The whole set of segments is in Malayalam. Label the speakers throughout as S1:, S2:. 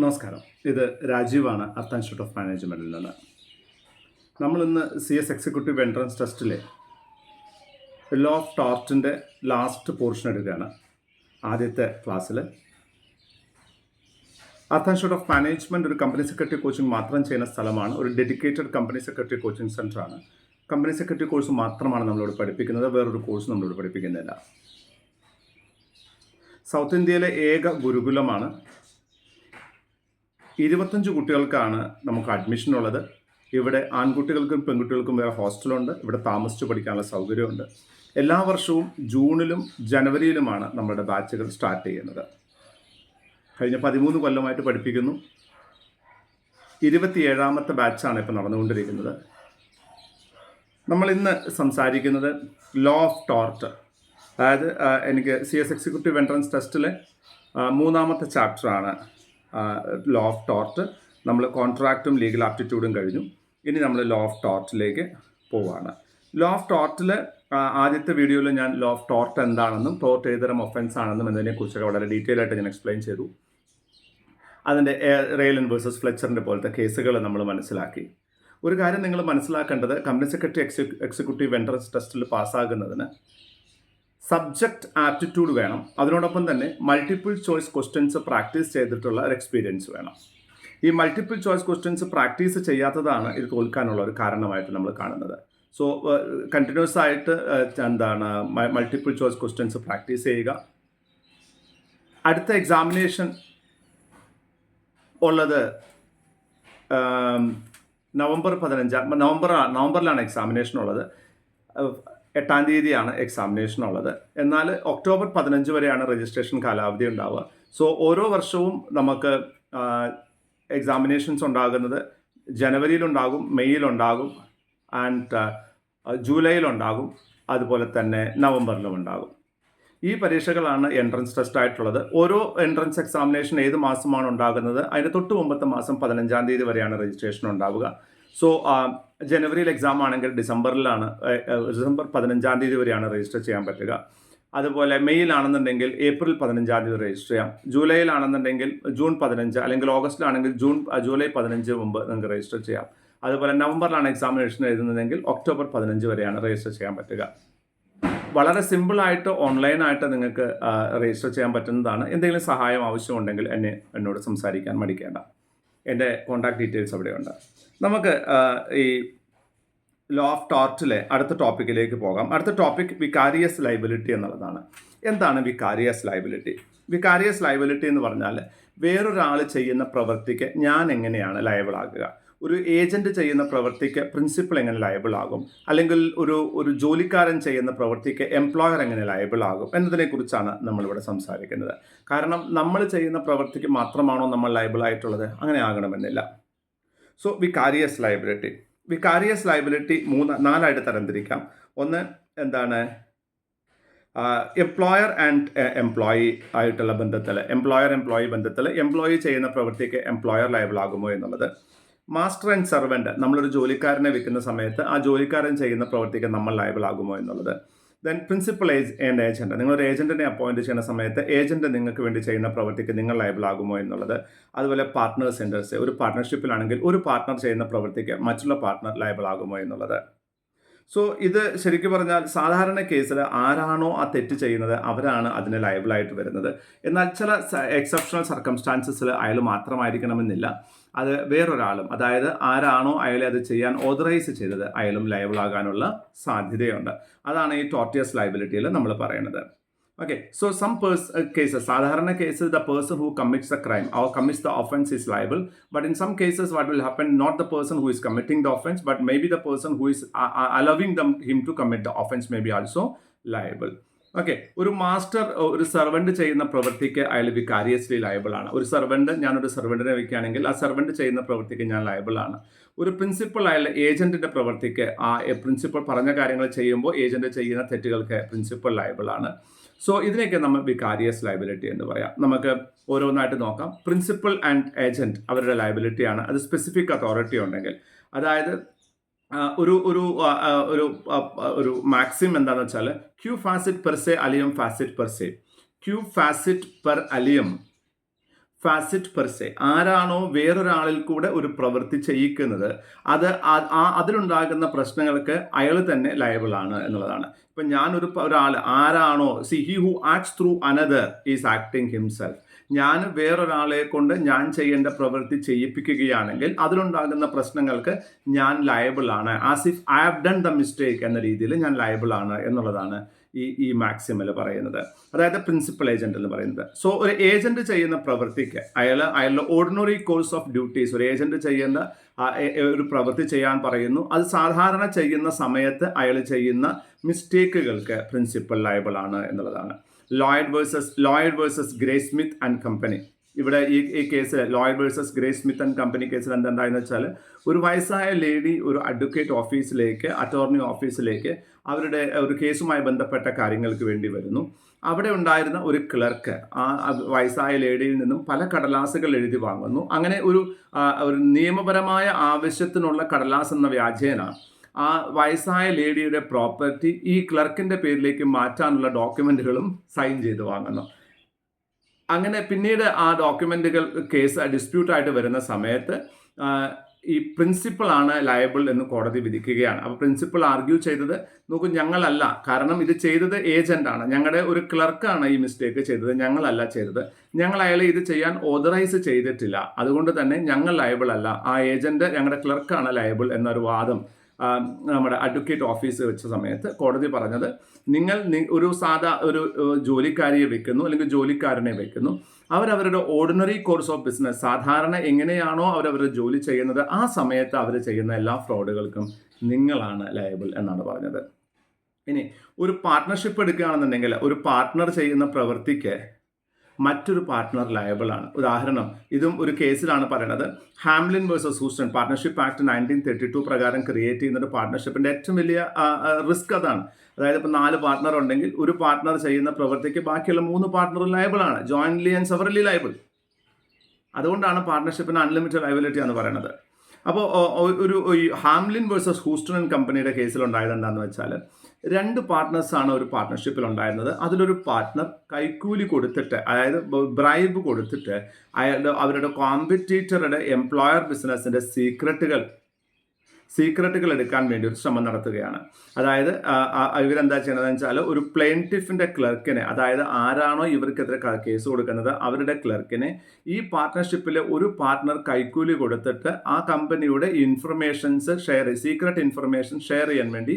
S1: നമസ്കാരം. ഇത് രാജീവാണ്, അർത്ത് ഇൻസ്റ്റിറ്റ്യൂട്ട് ഓഫ് മാനേജ്മെൻറ്റിൽ നിന്ന്. നമ്മളിന്ന് CS എക്സിക്യൂട്ടീവ് എൻട്രൻസ് ടെസ്റ്റിലെ ലോ ഓഫ് ടോർട്ടിൻ്റെ ലാസ്റ്റ് പോർഷൻ എടുക്കുകയാണ്. ആദ്യത്തെ ക്ലാസ്സിൽ അർത്ത് ഇൻസ്റ്റിറ്റ്യൂട്ട് ഓഫ് മാനേജ്മെൻറ്റ് ഒരു കമ്പനി സെക്രട്ടറി കോച്ചിങ് മാത്രം ചെയ്യുന്ന സ്ഥലമാണ്. ഒരു ഡെഡിക്കേറ്റഡ് കമ്പനി സെക്രട്ടറി കോച്ചിങ് സെൻ്ററാണ്. കമ്പനി സെക്രട്ടറി കോഴ്സ് മാത്രമാണ് നമ്മളിവിടെ പഠിപ്പിക്കുന്നത്, വേറൊരു കോഴ്സ് നമ്മളിവിടെ പഠിപ്പിക്കുന്നില്ല. സൗത്ത് ഇന്ത്യയിലെ ഏക ഗുരുകുലമാണ്. 25 കുട്ടികൾക്കാണ് നമുക്ക് അഡ്മിഷൻ ഉള്ളത്. ഇവിടെ ആൺകുട്ടികൾക്കും പെൺകുട്ടികൾക്കും വേറെ ഹോസ്റ്റലുണ്ട്. ഇവിടെ താമസിച്ച് പഠിക്കാനുള്ള സൗകര്യമുണ്ട്. എല്ലാ വർഷവും ജൂണിലും ജനുവരിയിലുമാണ് നമ്മുടെ ബാച്ചുകൾ സ്റ്റാർട്ട് ചെയ്യുന്നത്. കഴിഞ്ഞ 13 കൊല്ലമായിട്ട് പഠിപ്പിക്കുന്നു. 27ാമത്തെ ബാച്ചാണ് ഇപ്പോൾ നടന്നുകൊണ്ടിരിക്കുന്നത്. നമ്മൾ ഇന്ന് സംസാരിക്കുന്നത് ലോ ഓഫ് ടോർട്ട്, അതായത് എനിക്ക് CS എക്സിക്യൂട്ടീവ് എൻട്രൻസ് ടെസ്റ്റിലെ 3ാമത്തെ ചാപ്റ്ററാണ് ലോ ഓഫ് ടോർട്ട്. നമ്മൾ കോൺട്രാക്റ്റും ലീഗൽ ആപ്റ്റിറ്റ്യൂഡും കഴിഞ്ഞു. ഇനി നമ്മൾ ലോ ഓഫ് ടോർട്ടിലേക്ക് പോവുകയാണ്. ലോ ഓഫ് ടോർട്ടിൽ ആദ്യത്തെ വീഡിയോയിൽ ഞാൻ ലോ ഓഫ് ടോർട്ട് എന്താണെന്നും ടോർട്ട് ഏതുതരം ഒഫൻസ് ആണെന്നും എന്നതിനെക്കുറിച്ചൊക്കെ വളരെ ഡീറ്റെയിൽ ആയിട്ട് ഞാൻ എക്സ്പ്ലെയിൻ ചെയ്തു. അതിൻ്റെ റെയിലൻ വേഴ്സസ് ഫ്ലെച്ചറിൻ്റെ പോലത്തെ കേസുകൾ നമ്മൾ മനസ്സിലാക്കി. ഒരു കാര്യം നിങ്ങൾ മനസ്സിലാക്കേണ്ടത്, കമ്പനി സെക്രട്ടറി എക്സിക്യൂട്ടീവ് എൻട്രൻസ് ടെസ്റ്റിൽ പാസ്സാകുന്നതിന് സബ്ജക്റ്റ് ആപ്റ്റിറ്റ്യൂഡ് വേണം. അതിനോടൊപ്പം തന്നെ മൾട്ടിപ്പിൾ ചോയ്സ് ക്വസ്റ്റ്യൻസ് പ്രാക്ടീസ് ചെയ്തിട്ടുള്ള ഒരു എക്സ്പീരിയൻസ് വേണം. ഈ മൾട്ടിപ്പിൾ ചോയ്സ് ക്വസ്റ്റ്യൻസ് പ്രാക്ടീസ് ചെയ്യാത്തതാണ് ഇത് തോൽക്കാനുള്ള ഒരു കാരണമായിട്ട് നമ്മൾ കാണുന്നത്. സോ കണ്ടിന്യൂസ് ആയിട്ട് മൾട്ടിപ്പിൾ ചോയ്സ് ക്വസ്റ്റ്യൻസ് പ്രാക്ടീസ് ചെയ്യുക. അടുത്ത എക്സാമിനേഷൻ ഉള്ളത് നവംബർ 15 നവംബറിലാണ് എക്സാമിനേഷൻ ഉള്ളത്. 8-ാം തീയതിയാണ് എക്സാമിനേഷൻ ഉള്ളത്. എന്നാൽ ഒക്ടോബർ 15 വരെയാണ് രജിസ്ട്രേഷൻ കാലാവധി ഉണ്ടാവുക. സോ ഓരോ വർഷവും നമുക്ക് എക്സാമിനേഷൻസ് ഉണ്ടാകുന്നത് ജനുവരിയിലുണ്ടാകും, മെയ്യിലുണ്ടാകും, ആൻഡ് ജൂലൈയിലുണ്ടാകും, അതുപോലെ തന്നെ നവംബറിലും ഉണ്ടാകും. ഈ പരീക്ഷകളാണ് എൻട്രൻസ് ടെസ്റ്റ് ആയിട്ടുള്ളത്. ഓരോ എൻട്രൻസ് എക്സാമിനേഷൻ ഏത് മാസമാണ് ഉണ്ടാകുന്നത്, അതിന് തൊട്ട് മുമ്പത്തെ മാസം 15-ാം തീയതി വരെയാണ് രജിസ്ട്രേഷൻ ഉണ്ടാവുക. സോ ജനുവരിയിൽ എക്സാം ആണെങ്കിൽ ഡിസംബർ 15-ാം തീയതി വരെയാണ് രജിസ്റ്റർ ചെയ്യാൻ പറ്റുക. അതുപോലെ മെയ്യിലാണെന്നുണ്ടെങ്കിൽ ഏപ്രിൽ 15-ാം തീയതി രജിസ്റ്റർ ചെയ്യാം. ജൂലൈയിലാണെന്നുണ്ടെങ്കിൽ ജൂൺ 15, അല്ലെങ്കിൽ ഓഗസ്റ്റിലാണെങ്കിൽ ജൂലൈ 15 മുമ്പ് നിങ്ങൾക്ക് രജിസ്റ്റർ ചെയ്യാം. അതുപോലെ നവംബറിലാണ് എക്സാമിനേഷൻ എഴുതുന്നതെങ്കിൽ ഒക്ടോബർ 15 വരെയാണ് രജിസ്റ്റർ ചെയ്യാൻ പറ്റുക. വളരെ സിമ്പിളായിട്ട് ഓൺലൈനായിട്ട് നിങ്ങൾക്ക് രജിസ്റ്റർ ചെയ്യാൻ പറ്റുന്നതാണ്. എന്തെങ്കിലും സഹായം ആവശ്യമുണ്ടെങ്കിൽ എന്നോട് സംസാരിക്കാൻ മടിക്കേണ്ട. എൻ്റെ കോൺടാക്ട് ഡീറ്റെയിൽസ് അവിടെയുണ്ട്. നമുക്ക് ഈ ലോ ഓഫ് ടോർട്ടിലെ അടുത്ത ടോപ്പിക്കിലേക്ക് പോകാം. അടുത്ത ടോപ്പിക് വികാരിയസ് ലയബിലിറ്റി എന്നുള്ളതാണ്. എന്താണ് വികാരിയസ് ലയബിലിറ്റി? വികാരിയസ് ലയബിലിറ്റി എന്ന് പറഞ്ഞാൽ വേറൊരാൾ ചെയ്യുന്ന പ്രവൃത്തിക്ക് ഞാൻ എങ്ങനെയാണ് ലയബിൾ ആകുക. ഒരു ഏജൻറ്റ് ചെയ്യുന്ന പ്രവൃത്തിക്ക് പ്രിൻസിപ്പൽ എങ്ങനെ ലയബിൾ ആകും, അല്ലെങ്കിൽ ഒരു ജോലിക്കാരൻ ചെയ്യുന്ന പ്രവൃത്തിക്ക് എംപ്ലോയർ എങ്ങനെ ലയബിൾ ആകും എന്നതിനെക്കുറിച്ചാണ് നമ്മളിവിടെ സംസാരിക്കുന്നത്. കാരണം നമ്മൾ ചെയ്യുന്ന പ്രവൃത്തിക്ക് മാത്രമാണോ നമ്മൾ ലയബിൾ ആയിട്ടുള്ളത്? അങ്ങനെ ആകണമെന്നില്ല. സോ വികാരിയസ് ലയബിലിറ്റി 4ആയിട്ട് തരംതിരിക്കാം. ഒന്ന് എന്താണ്, എംപ്ലോയർ ആൻഡ് എംപ്ലോയി ആയിട്ടുള്ള ബന്ധത്തിൽ, എംപ്ലോയി ബന്ധത്തിൽ എംപ്ലോയി ചെയ്യുന്ന പ്രവൃത്തിക്ക് എംപ്ലോയർ ലയബിൾ ആകുമോ എന്നുള്ളത്. മാസ്റ്റർ ആൻഡ് സെർവൻറ്റ്, നമ്മളൊരു ജോലിക്കാരനെ വെക്കുന്ന സമയത്ത് ആ ജോലിക്കാരൻ ചെയ്യുന്ന പ്രവൃത്തിക്ക് നമ്മൾ ലയബിൾ ആകുമോ എന്നുള്ളത്. ദെൻ പ്രിൻസിപ്പൽ ആൻഡ് ഏജൻറ്റ്, നിങ്ങളൊരു ഏജൻറ്റിനെ അപ്പോയിൻറ്റ് ചെയ്യുന്ന സമയത്ത് ഏജൻറ്റ് നിങ്ങൾക്ക് വേണ്ടി ചെയ്യുന്ന പ്രവൃത്തിക്ക് നിങ്ങൾ ലയബിൾ ആകുമോ എന്നുള്ളത്. അതുപോലെ പാർട്ട്നേഴ്സ് ഇൻട്രസ്റ്റ്, ഒരു പാർട്ട്ണർഷിപ്പിലാണെങ്കിൽ ഒരു പാർട്ട്ണർ ചെയ്യുന്ന പ്രവൃത്തിക്ക് മറ്റുള്ള പാർട്ട്ണർ ലയബിൾ ആകുമോ എന്നുള്ളത്. സോ ഇത് ശരിക്കും പറഞ്ഞാൽ സാധാരണ കേസിൽ ആരാണോ ആ തെറ്റ് ചെയ്യുന്നത് അവരാണ് അതിന് ലയബിളായിട്ട് വരുന്നത്. എന്നാൽ ചില എക്സെപ്ഷണൽ സർക്കംസ്റ്റാൻസസിൽ അയാൾ മാത്രമായിരിക്കണമെന്നില്ല, അത് വേറൊരാളും, അതായത് ആരാണോ അയാളെ അത് ചെയ്യാൻ ഓതറൈസ് ചെയ്തത് അയാളും ലയബിൾ ആകാനുള്ള സാധ്യതയുണ്ട്. അതാണ് ഈ ടോർട്ടിയസ് ലയബിലിറ്റിയിൽ നമ്മൾ പറയുന്നത്. Okay, so some cases, സാധാരണ case, the person who commits the crime or commits the offense is liable. But in some cases, what will happen, not the person who is committing the offense, but maybe the person who is allowing him to commit the offense may be also liable. Okay, ഒരു മാസ്റ്റർ ഒരു സെർവൻറ്റ് ചെയ്യുന്ന പ്രവൃത്തിക്ക് അയാൾ വികാരിയസ്ലി ലയബിൾ ആണ്. ഞാനൊരു സെർവൻറ്റിനെ വയ്ക്കുകയാണെങ്കിൽ ആ സെർവൻറ്റ് ചെയ്യുന്ന പ്രവൃത്തിക്ക് ഞാൻ ലയബിൾ ആണ്. ഒരു പ്രിൻസിപ്പൾ അയാൾ ഏജൻറ്റിൻ്റെ പ്രവൃത്തിക്ക് ആ പ്രിൻസിപ്പൾ പറഞ്ഞ കാര്യങ്ങൾ ചെയ്യുമ്പോൾ ഏജൻറ്റ് ചെയ്യുന്ന തെറ്റുകൾക്ക് പ്രിൻസിപ്പൾ ലയബിൾ ആണ്. സോ ഇതിനെയൊക്കെ നമ്മൾ വികാരിയസ് ലയബിലിറ്റി എന്ന് പറയാം. നമുക്ക് ഓരോന്നായിട്ട് നോക്കാം. പ്രിൻസിപ്പൽ ആൻഡ് ഏജൻറ്റ് അവരുടെ ലയബിലിറ്റിയാണ്. അത് സ്പെസിഫിക് അതോറിറ്റി ഉണ്ടെങ്കിൽ, അതായത് ഒരു മാക്സിം എന്താണെന്ന് വെച്ചാൽ ക്യൂ ഫാസിറ്റ് പെർ സെ അലിയം ഫാസിറ്റ് പെർ സെ, ക്യൂ ഫാസിറ്റ് പെർ അലിയം ഫാസിറ്റ് പെർസെ, ആരാണോ വേറൊരാളിൽ കൂടെ ഒരു പ്രവൃത്തി ചെയ്യിക്കുന്നത് അത് അതിലുണ്ടാകുന്ന പ്രശ്നങ്ങൾക്ക് അയാൾ തന്നെ ലയബിൾ ആണ് എന്നുള്ളതാണ്. ഇപ്പം ഒരാൾ ആരാണോ he who acts through another is acting himself. ഞാൻ വേറൊരാളെ കൊണ്ട് ഞാൻ ചെയ്യേണ്ട പ്രവൃത്തി ചെയ്യിപ്പിക്കുകയാണെങ്കിൽ അതിലുണ്ടാകുന്ന പ്രശ്നങ്ങൾക്ക് ഞാൻ ലയബിൾ ആണ്, as if I have done the mistake എന്ന രീതിയിൽ ഞാൻ ലയബിൾ ആണ് എന്നുള്ളതാണ് ഈ മാക്സിമിൽ പറയുന്നത്, അതായത് പ്രിൻസിപ്പൽ ഏജന്റ് എന്ന് പറയുന്നത്. സോ ഒരു ഏജന്റ് ചെയ്യുന്ന പ്രവൃത്തിക്ക് അയാളുടെ ഓർഡിനറി കോഴ്സ് ഓഫ് ഡ്യൂട്ടീസ്, ഒരു ഏജന്റ് ചെയ്യുന്ന ഒരു പ്രവൃത്തി ചെയ്യാൻ പറയുന്നു. അത് സാധാരണ ചെയ്യുന്ന സമയത്ത് അയാൾ ചെയ്യുന്ന മിസ്റ്റേക്കുകൾക്ക് പ്രിൻസിപ്പൽ ലയബിൾ ആണ് എന്നുള്ളതാണ്. Lloyd versus grey Smith and company. ഇവിടെ ഈ കേസിൽ Lloyd versus grey Smith and company കേസിൽ എന്തുണ്ടായെന്ന് വെച്ചാൽ, ഒരു വയസ്സായ ലേഡി ഒരു അഡ്വക്കേറ്റ് ഓഫീസിലേക്ക്, അറ്റോർണി ഓഫീസിലേക്ക് അവരുടെ ഒരു കേസുമായി ബന്ധപ്പെട്ട കാര്യങ്ങൾക്ക് വേണ്ടി വരുന്നു. അവിടെ ഉണ്ടായിരുന്ന ഒരു ക്ലർക്ക് ആ വയസ്സായ ലേഡിയിൽ നിന്നും പല കടലാസുകൾ എഴുതി വാങ്ങുന്നു. അങ്ങനെ ഒരു നിയമപരമായ ആവശ്യത്തിനുള്ള കടലാസ് എന്ന വ്യാജേന ആ വയസ്സായ ലേഡിയുടെ പ്രോപ്പർട്ടി ഈ ക്ലർക്കിൻ്റെ പേരിലേക്ക് മാറ്റാനുള്ള ഡോക്യുമെൻറ്റുകളും സൈൻ ചെയ്ത് വാങ്ങുന്നു. അങ്ങനെ പിന്നീട് ആ ഡോക്യുമെൻറ്റുകൾ കേസ് ഡിസ്പ്യൂട്ടായിട്ട് വരുന്ന സമയത്ത് ഈ പ്രിൻസിപ്പൾ ആണ് ലയബിൾ എന്ന് കോടതി വിധിക്കുകയാണ്. അപ്പോൾ പ്രിൻസിപ്പൾ ആർഗ്യൂ ചെയ്തത്, നോക്കൂ ഞങ്ങളല്ല, കാരണം ഇത് ചെയ്തത് ഏജന്റാണ്, ഞങ്ങളുടെ ഒരു ക്ലർക്കാണ് ഈ മിസ്റ്റേക്ക് ചെയ്തത്, ഞങ്ങളല്ല ചെയ്തത്, ഞങ്ങൾ അയാളെ ഇത് ചെയ്യാൻ ഓതറൈസ് ചെയ്തിട്ടില്ല, അതുകൊണ്ട് തന്നെ ഞങ്ങൾ ലയബിൾ അല്ല, ആ ഏജന്റ് ഞങ്ങളുടെ ക്ലർക്കാണ് ലയബിൾ എന്നൊരു വാദം നമ്മുടെ അഡ്വക്കേറ്റ് ഓഫീസ് വെച്ച സമയത്ത് കോടതി പറഞ്ഞത്, നിങ്ങൾ ഒരു ഒരു ജോലിക്കാരിയെ വെക്കുന്നു അല്ലെങ്കിൽ ജോലിക്കാരനെ വെക്കുന്നു, അവരവരുടെ ഓർഡിനറി കോഴ്സ് ഓഫ് ബിസിനസ്, സാധാരണ എങ്ങനെയാണോ അവരവരുടെ ജോലി ചെയ്യുന്നത് ആ സമയത്ത് അവർ ചെയ്യുന്ന എല്ലാ ഫ്രോഡുകൾക്കും നിങ്ങളാണ് ലയബിൾ എന്നാണ് പറഞ്ഞത്. ഇനി ഒരു പാർട്ട്ണർഷിപ്പ് എടുക്കുകയാണെന്നുണ്ടെങ്കിൽ ഒരു പാർട്ട്ണർ ചെയ്യുന്ന പ്രവൃത്തിക്ക് മറ്റൊരു പാർട്ട്ണർ ലയബിൾ ആണ്. ഉദാഹരണം, ഇതും ഒരു കേസിലാണ് പറയുന്നത്. Hamlin versus Houston, partnership act 1932 പ്രകാരം ക്രിയേറ്റ് ചെയ്യുന്ന ഒരു പാർട്ട്ണർഷിപ്പിൻ്റെ ഏറ്റവും വലിയ റിസ്ക് അതാണ്. അതായത് ഇപ്പോൾ 4 പാർട്ട്ണർ ഉണ്ടെങ്കിൽ ഒരു പാർട്ട്ണർ ചെയ്യുന്ന പ്രവൃത്തിക്ക് ബാക്കിയുള്ള 3 പാർട്ട്ണർ ലയബിൾ ആണ്, ജോയിൻ്റ്ലി ആൻഡ് സെവറലി ലയബിൾ. അതുകൊണ്ടാണ് പാർട്ട്ണർഷിപ്പിന് അൺലിമിറ്റഡ് ലയബിലിറ്റി എന്ന് പറയുന്നത്. അപ്പോൾ ഒരു ഹാംലിൻ വേഴ്സസ് ഹൂസ്റ്റൺ ആൻഡ് കമ്പനിയുടെ കേസിലുണ്ടായത് എന്താണെന്ന് വെച്ചാൽ, 2 പാർട്ട്നേഴ്സാണ് ഒരു പാർട്ട്ണർഷിപ്പിൽ ഉണ്ടായിരുന്നത്. അതിലൊരു പാർട്ട്ണർ കൈക്കൂലി കൊടുത്തിട്ട്, അതായത് ബ്രൈബ് കൊടുത്തിട്ട് അവരുടെ കോമ്പറ്റീറ്ററുടെ എംപ്ലോയർ ബിസിനസ്സിൻ്റെ സീക്രട്ടുകൾ എടുക്കാൻ വേണ്ടി ഒരു ശ്രമം നടത്തുകയാണ്. അതായത് ഇവരെന്താ ചെയ്യണതെന്ന് വെച്ചാൽ, ഒരു പ്ലെയിൻറ്റിഫിൻ്റെ ക്ലർക്കിനെ, അതായത് ആരാണോ ഇവർക്കെതിരെ കേസ് കൊടുക്കുന്നത് അവരുടെ ക്ലർക്കിനെ ഈ പാർട്ട്ണർഷിപ്പിലെ ഒരു പാർട്ട്ണർ കൈക്കൂലി കൊടുത്തിട്ട് ആ കമ്പനിയുടെ സീക്രട്ട് ഇൻഫർമേഷൻ ഷെയർ ചെയ്യാൻ വേണ്ടി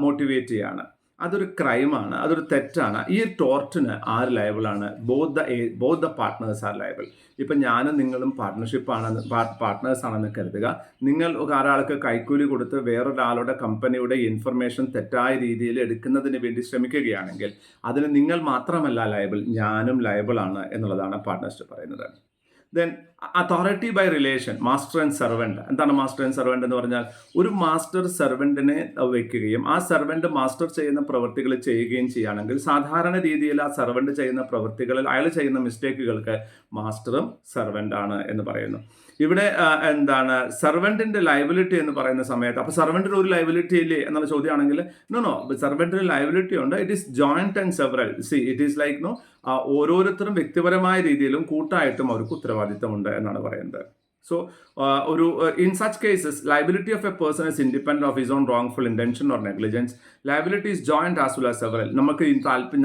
S1: മോട്ടിവേറ്റ് ചെയ്യാണ്. അതൊരു ക്രൈമാണ്, അതൊരു തെറ്റാണ്. ഈ ടോർട്ടിന് ആര് ലയബിളാണ്? Both the partners are liable. ഇപ്പം ഞാനും നിങ്ങളും പാർട്ട്നേഴ്സ് ആണെന്ന് കരുതുക. നിങ്ങൾ ഒരാൾക്ക് കൈക്കൂലി കൊടുത്ത് വേറൊരാളുടെ കമ്പനിയുടെ ഇൻഫർമേഷൻ തെറ്റായ രീതിയിൽ എടുക്കുന്നതിന് വേണ്ടി ശ്രമിക്കുകയാണെങ്കിൽ അതിന് നിങ്ങൾ മാത്രമല്ല ലയബിൾ, ഞാനും ലയബിൾ ആണ് എന്നുള്ളതാണ് പാർട്ട്ണർഷിപ്പ് പറയുന്നത്. Then authority by relation, master and servant. എന്താണ് മാസ്റ്റർ ആൻഡ് സെർവൻറ്റ് എന്ന് പറഞ്ഞാൽ, ഒരു മാസ്റ്റർ സെർവൻറ്റിനെ വയ്ക്കുകയും ആ സെർവൻറ്റ് മാസ്റ്റർ ചെയ്യുന്ന പ്രവൃത്തികൾ ചെയ്യുകയും ചെയ്യുകയാണെങ്കിൽ സാധാരണ രീതിയിൽ ആ സെർവൻറ്റ് ചെയ്യുന്ന പ്രവൃത്തികളിൽ അയാൾ ചെയ്യുന്ന മിസ്റ്റേക്കുകൾക്ക് മാസ്റ്ററും സെർവൻ്റാണ് എന്ന് പറയുന്നു. ഇവിടെ എന്താണ് സെർവൻറ്റിൻ്റെ ലയബിലിറ്റി എന്ന് പറയുന്ന സമയത്ത്, അപ്പോൾ സെർവൻറ്റിന് ഒരു ലയബിലിറ്റി ഇല്ലേ എന്നുള്ള ചോദ്യമാണെങ്കിൽ, നോ സെർവൻറ്റിന് ലയബിലിറ്റി ഉണ്ട്. It is joint and several. It is like ഓരോരുത്തരും വ്യക്തിപരമായ രീതിയിലും കൂട്ടായിട്ടും അവർക്ക് ഉത്തരവാദിത്തമുണ്ട് എന്നാണ് പറയുന്നത്. So, in such cases, liability of a person is independent of his own wrongful intention or negligence. Liability is joint as well as several. നമുക്ക്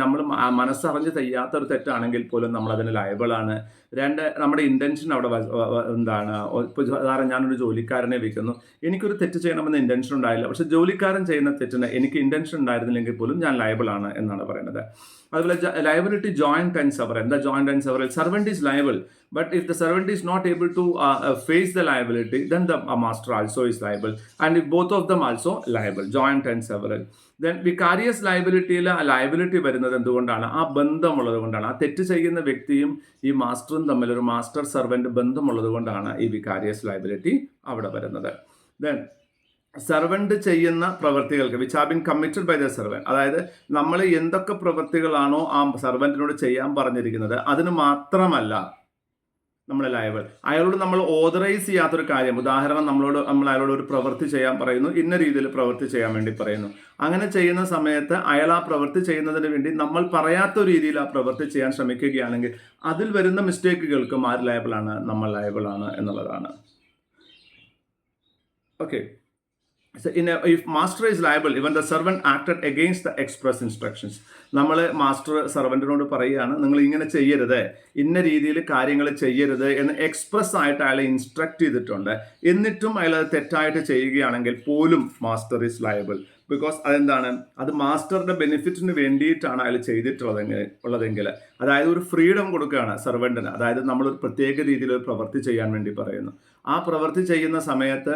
S1: നമ്മൾ മനസ്സറിഞ്ഞ് ചെയ്യാത്തൊരു തെറ്റാണെങ്കിൽ പോലും നമ്മളതിന് ലയബിൾ ആണ്. നമ്മുടെ ഇൻറ്റൻഷൻ അവിടെ എന്താണ്, ഇപ്പോൾ സാധാരണ ഞാനൊരു ജോലിക്കാരനെ വിൽക്കുന്നു, എനിക്കൊരു തെറ്റ് ചെയ്യണമെന്ന് ഇൻറ്റൻഷൻ ഉണ്ടായില്ല, പക്ഷെ ജോലിക്കാരൻ ചെയ്യുന്ന തെറ്റിന് എനിക്ക് ഇൻറ്റൻഷൻ ഉണ്ടായിരുന്നില്ലെങ്കിൽ പോലും ഞാൻ ലയബിൾ ആണ് എന്നാണ് പറയുന്നത്. അതുപോലെ ലയബിലിറ്റി ജോയിന്റ് ആൻഡ് സെവറൽ. എന്താ joint and several? Servant is liable, but if the servant is not able to face the liability, then the master also is liable, and if both of them also liable, joint and several. Then vicarious liability liability വരുന്നത് എന്തുകൊണ്ടാണ്? ആ ബന്ധമുള്ളത് കൊണ്ടാണ്. ആ തെറ്റ് ചെയ്യുന്ന വ്യക്തിയും ഈ മാസ്റ്ററും തമ്മിൽ ഒരു മാസ്റ്റർ സെർവൻറ്റ് ബന്ധമുള്ളത് കൊണ്ടാണ് ഈ വികാരിയസ് ലയബിലിറ്റി അവിടെ വരുന്നത്. ദെൻ സെർവൻറ്റ് ചെയ്യുന്ന പ്രവൃത്തികൾക്ക് which have been committed by the servant, അതായത് നമ്മൾ എന്തൊക്കെ പ്രവൃത്തികളാണോ ആ സെർവൻറ്റിനോട് ചെയ്യാൻ പറഞ്ഞിരിക്കുന്നത് അതിന് മാത്രമല്ല നമ്മൾ ലയബിൾ. അയാളോട് നമ്മൾ ഓതറൈസ് ചെയ്യാത്തൊരു കാര്യം, ഉദാഹരണം നമ്മൾ അയാളോട് ഒരു പ്രവൃത്തി ചെയ്യാൻ പറയുന്നു, ഇന്ന രീതിയിൽ പ്രവൃത്തി ചെയ്യാൻ വേണ്ടി പറയുന്നു. അങ്ങനെ ചെയ്യുന്ന സമയത്ത് അയാൾ ആ പ്രവൃത്തി ചെയ്യുന്നതിന് വേണ്ടി നമ്മൾ പറയാത്ത രീതിയിൽ ആ പ്രവൃത്തി ചെയ്യാൻ ശ്രമിക്കുകയാണെങ്കിൽ അതിൽ വരുന്ന മിസ്റ്റേക്കുകൾക്കും ആര് ലയബിളാണ്? നമ്മൾ ലയബിളാണ് എന്നുള്ളതാണ്. Okay. So if master is liable, even the servant acted against the express instructions. നമ്മൾ മാസ്റ്റർ സെർവൻറ്റിനോട് പറയുകയാണ്, നിങ്ങൾ ഇങ്ങനെ ചെയ്യരുത്, ഇന്ന രീതിയിൽ കാര്യങ്ങൾ ചെയ്യരുത് എന്ന് എക്സ്പ്രസ് ആയിട്ട് അയാളെ ഇൻസ്ട്രക്ട് ചെയ്തിട്ടുണ്ട്. എന്നിട്ടും അയാൾ അത് തെറ്റായിട്ട് ചെയ്യുകയാണെങ്കിൽ പോലും മാസ്റ്റർ ഈസ് ലയബിൾ. ബിക്കോസ് അതെന്താണ്? അത് മാസ്റ്ററുടെ ബെനിഫിറ്റിന് വേണ്ടിയിട്ടാണ് അയാൾ ചെയ്തിട്ടുള്ളതെങ്കിൽ, അതായത് ഒരു ഫ്രീഡം കൊടുക്കുകയാണ് സെർവൻറ്റിന്. അതായത് നമ്മളൊരു പ്രത്യേക രീതിയിൽ ഒരു പ്രവൃത്തി ചെയ്യാൻ വേണ്ടി പറയുന്നു. ആ പ്രവൃത്തി ചെയ്യുന്ന സമയത്ത്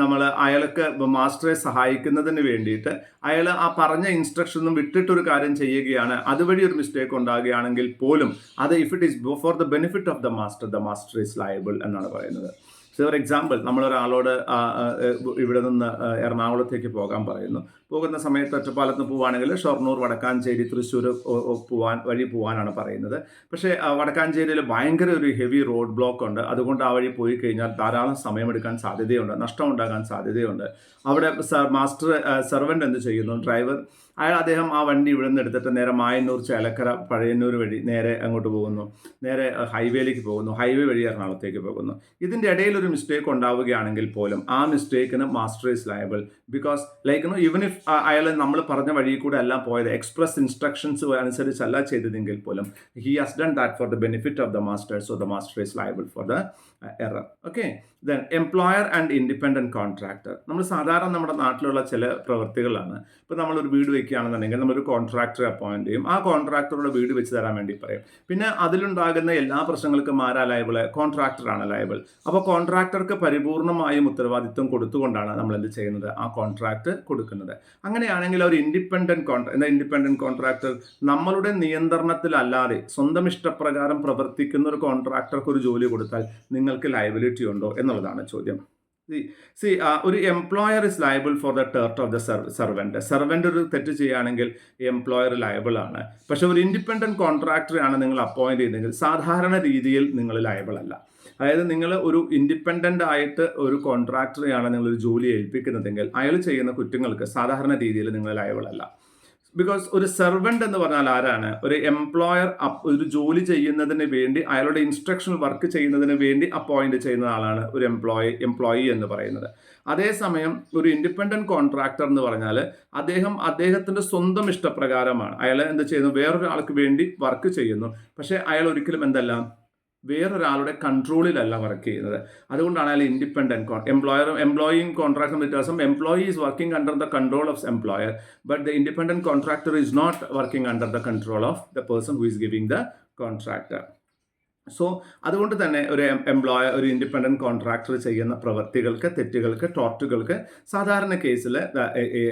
S1: നമ്മൾ അയാൾക്ക് മാസ്റ്ററെ സഹായിക്കുന്നതിന് വേണ്ടിയിട്ട് അയാൾ ആ പറഞ്ഞ ഇൻസ്ട്രക്ഷനും വിട്ടിട്ടൊരു കാര്യം ചെയ്യുകയാണ്. അതുവഴി ഒരു മിസ്റ്റേക്ക് ഉണ്ടാകുകയാണെങ്കിൽ പോലും അത് if it is for the benefit of the master is liable എന്നാണ് പറയുന്നത്. ഫോർ എക്സാമ്പിൾ, നമ്മളൊരാളോട് ഇവിടെ നിന്ന് എറണാകുളത്തേക്ക് പോകാൻ പറയുന്നു. പോകുന്ന സമയത്ത് ഒറ്റപ്പാലത്ത് നിന്ന് പോവുകയാണെങ്കിൽ ഷൊർണൂർ, വടക്കാഞ്ചേരി, തൃശ്ശൂർ വഴി പോകാനാണ് പറയുന്നത്. പക്ഷേ വടക്കാഞ്ചേരിയിൽ ഭയങ്കര ഒരു ഹെവി റോഡ് ബ്ലോക്ക് ഉണ്ട്. അതുകൊണ്ട് ആ വഴി പോയി കഴിഞ്ഞാൽ ധാരാളം സമയമെടുക്കാൻ സാധ്യതയുണ്ട്, നഷ്ടം ഉണ്ടാകാൻ സാധ്യതയുണ്ട്. അവിടെ സെർവൻ്റ് എന്ത് ചെയ്യുന്നു? ഡ്രൈവർ അദ്ദേഹം ആ വണ്ടി ഇവിടെ നിന്ന് എടുത്തിട്ട് നേരെ മായന്നൂർ, ചേലക്കര, പഴയന്നൂർ വഴി നേരെ അങ്ങോട്ട് പോകുന്നു, നേരെ ഹൈവേയിലേക്ക് പോകുന്നു, ഹൈവേ വഴി എറണാകുളത്തേക്ക് പോകുന്നു. ഇതിൻ്റെ ഇടയിൽ ഒരു മിസ്റ്റേക്ക് ഉണ്ടാവുകയാണെങ്കിൽ പോലും ആ മിസ്റ്റേക്കിന് master is liable. Because even if അയാൾ നമ്മൾ പറഞ്ഞ വഴി കൂടെ അല്ല പോയത്, എക്സ്പ്രസ് ഇൻസ്ട്രക്ഷൻസ് അനുസരിച്ചല്ല ചെയ്തതെങ്കിൽ പോലും he has done that for the benefit of the master, so the master is liable for the error. Okay. Then employer and independent contractor. നമ്മൾ സാധാരണ നമ്മുടെ നാട്ടിലുള്ള ചില പ്രവൃത്തികളാണ്. ഇപ്പോൾ നമ്മളൊരു വീട് വയ്ക്കുകയാണെന്നുണ്ടെങ്കിൽ നമ്മളൊരു കോൺട്രാക്ടറെ അപ്പോയിൻറ്റ് ചെയ്യും. ആ കോൺട്രാക്ടറുടെ വീട് വെച്ച് തരാൻ വേണ്ടി പറയും. പിന്നെ അതിലുണ്ടാകുന്ന എല്ലാ പ്രശ്നങ്ങൾക്കും ആരാ ലയബിൾ? കോൺട്രാക്ടറാണ് ലയബിൾ. അപ്പോൾ കോൺട്രാക്ടർക്ക് പരിപൂർണമായും ഉത്തരവാദിത്വം കൊടുത്തുകൊണ്ടാണ് നമ്മൾ എന്ത് ചെയ്യുന്നത്? ആ കോൺട്രാക്ട് കൊടുക്കുന്നത്. അങ്ങനെയാണെങ്കിൽ ഒരു ഇൻഡിപെൻഡൻറ്റ് കോൺട്രാക്ടർ നമ്മളുടെ നിയന്ത്രണത്തിലല്ലാതെ സ്വന്തം ഇഷ്ടപ്രകാരം പ്രവർത്തിക്കുന്ന ഒരു കോൺട്രാക്ടർക്ക് ഒരു ജോലി കൊടുത്താൽ നിങ്ങൾക്ക് ലയബിലിറ്റി ഉണ്ടോ എന്നുള്ളതാണ് ചോദ്യം. ഒരു employer is liable for the tort of the servant. Servant ഒരു തെറ്റ് ചെയ്യുകയാണെങ്കിൽ എംപ്ലോയർ ലയബിൾ ആണ്. പക്ഷേ ഒരു ഇൻഡിപെൻഡൻറ്റ് കോൺട്രാക്ടറെയാണ് നിങ്ങൾ അപ്പോയിൻറ്റ് ചെയ്യുന്നതെങ്കിൽ സാധാരണ രീതിയിൽ നിങ്ങൾ ലയബിൾ അല്ല. അതായത് നിങ്ങൾ ഒരു ഇൻഡിപെൻഡൻ്റ് ആയിട്ട് ഒരു കോൺട്രാക്ടറെയാണ് നിങ്ങളൊരു ജോലി ഏൽപ്പിക്കുന്നതെങ്കിൽ അയാൾ ചെയ്യുന്ന കുറ്റങ്ങൾക്ക് സാധാരണ രീതിയിൽ നിങ്ങൾ ലയബിൾ അല്ല. ബിക്കോസ് ഒരു സെർവൻ്റ് എന്ന് പറഞ്ഞാൽ ആരാണ്? ഒരു എംപ്ലോയർ ഒരു ജോലി ചെയ്യുന്നതിന് വേണ്ടി അയാളുടെ ഇൻസ്ട്രക്ഷൻ വർക്ക് ചെയ്യുന്നതിന് വേണ്ടി അപ്പോയിൻറ്റ് ചെയ്യുന്ന ആളാണ് ഒരു എംപ്ലോയി എന്ന് പറയുന്നത്. അതേസമയം ഒരു ഇൻഡിപെൻഡൻറ്റ് കോൺട്രാക്ടർ എന്ന് പറഞ്ഞാൽ അദ്ദേഹത്തിൻ്റെ സ്വന്തം ഇഷ്ടപ്രകാരമാണ് അയാൾ എന്ത് ചെയ്യുന്നു? വേറൊരാൾക്ക് വേണ്ടി വർക്ക് ചെയ്യുന്നു. പക്ഷേ അയാൾ ഒരിക്കലും വേറൊരാളുടെ കൺട്രോളിലല്ല വർക്ക് ചെയ്യുന്നത്. അതുകൊണ്ടാണ് അയാൾ ഇൻഡിപെൻഡൻറ്റ് എംപ്ലോയിയും കോൺട്രാക്ടറും വ്യത്യാസം. Employee is working under the control of employer, but the independent contractor is not working under the control of the person who is giving the contractor. So അതുകൊണ്ട് തന്നെ ഒരു ഇൻഡിപെൻഡൻറ്റ് കോൺട്രാക്ടർ ചെയ്യുന്ന പ്രവൃത്തികൾക്ക്, തെറ്റുകൾക്ക്, ടോർട്ടുകൾക്ക് സാധാരണ കേസിൽ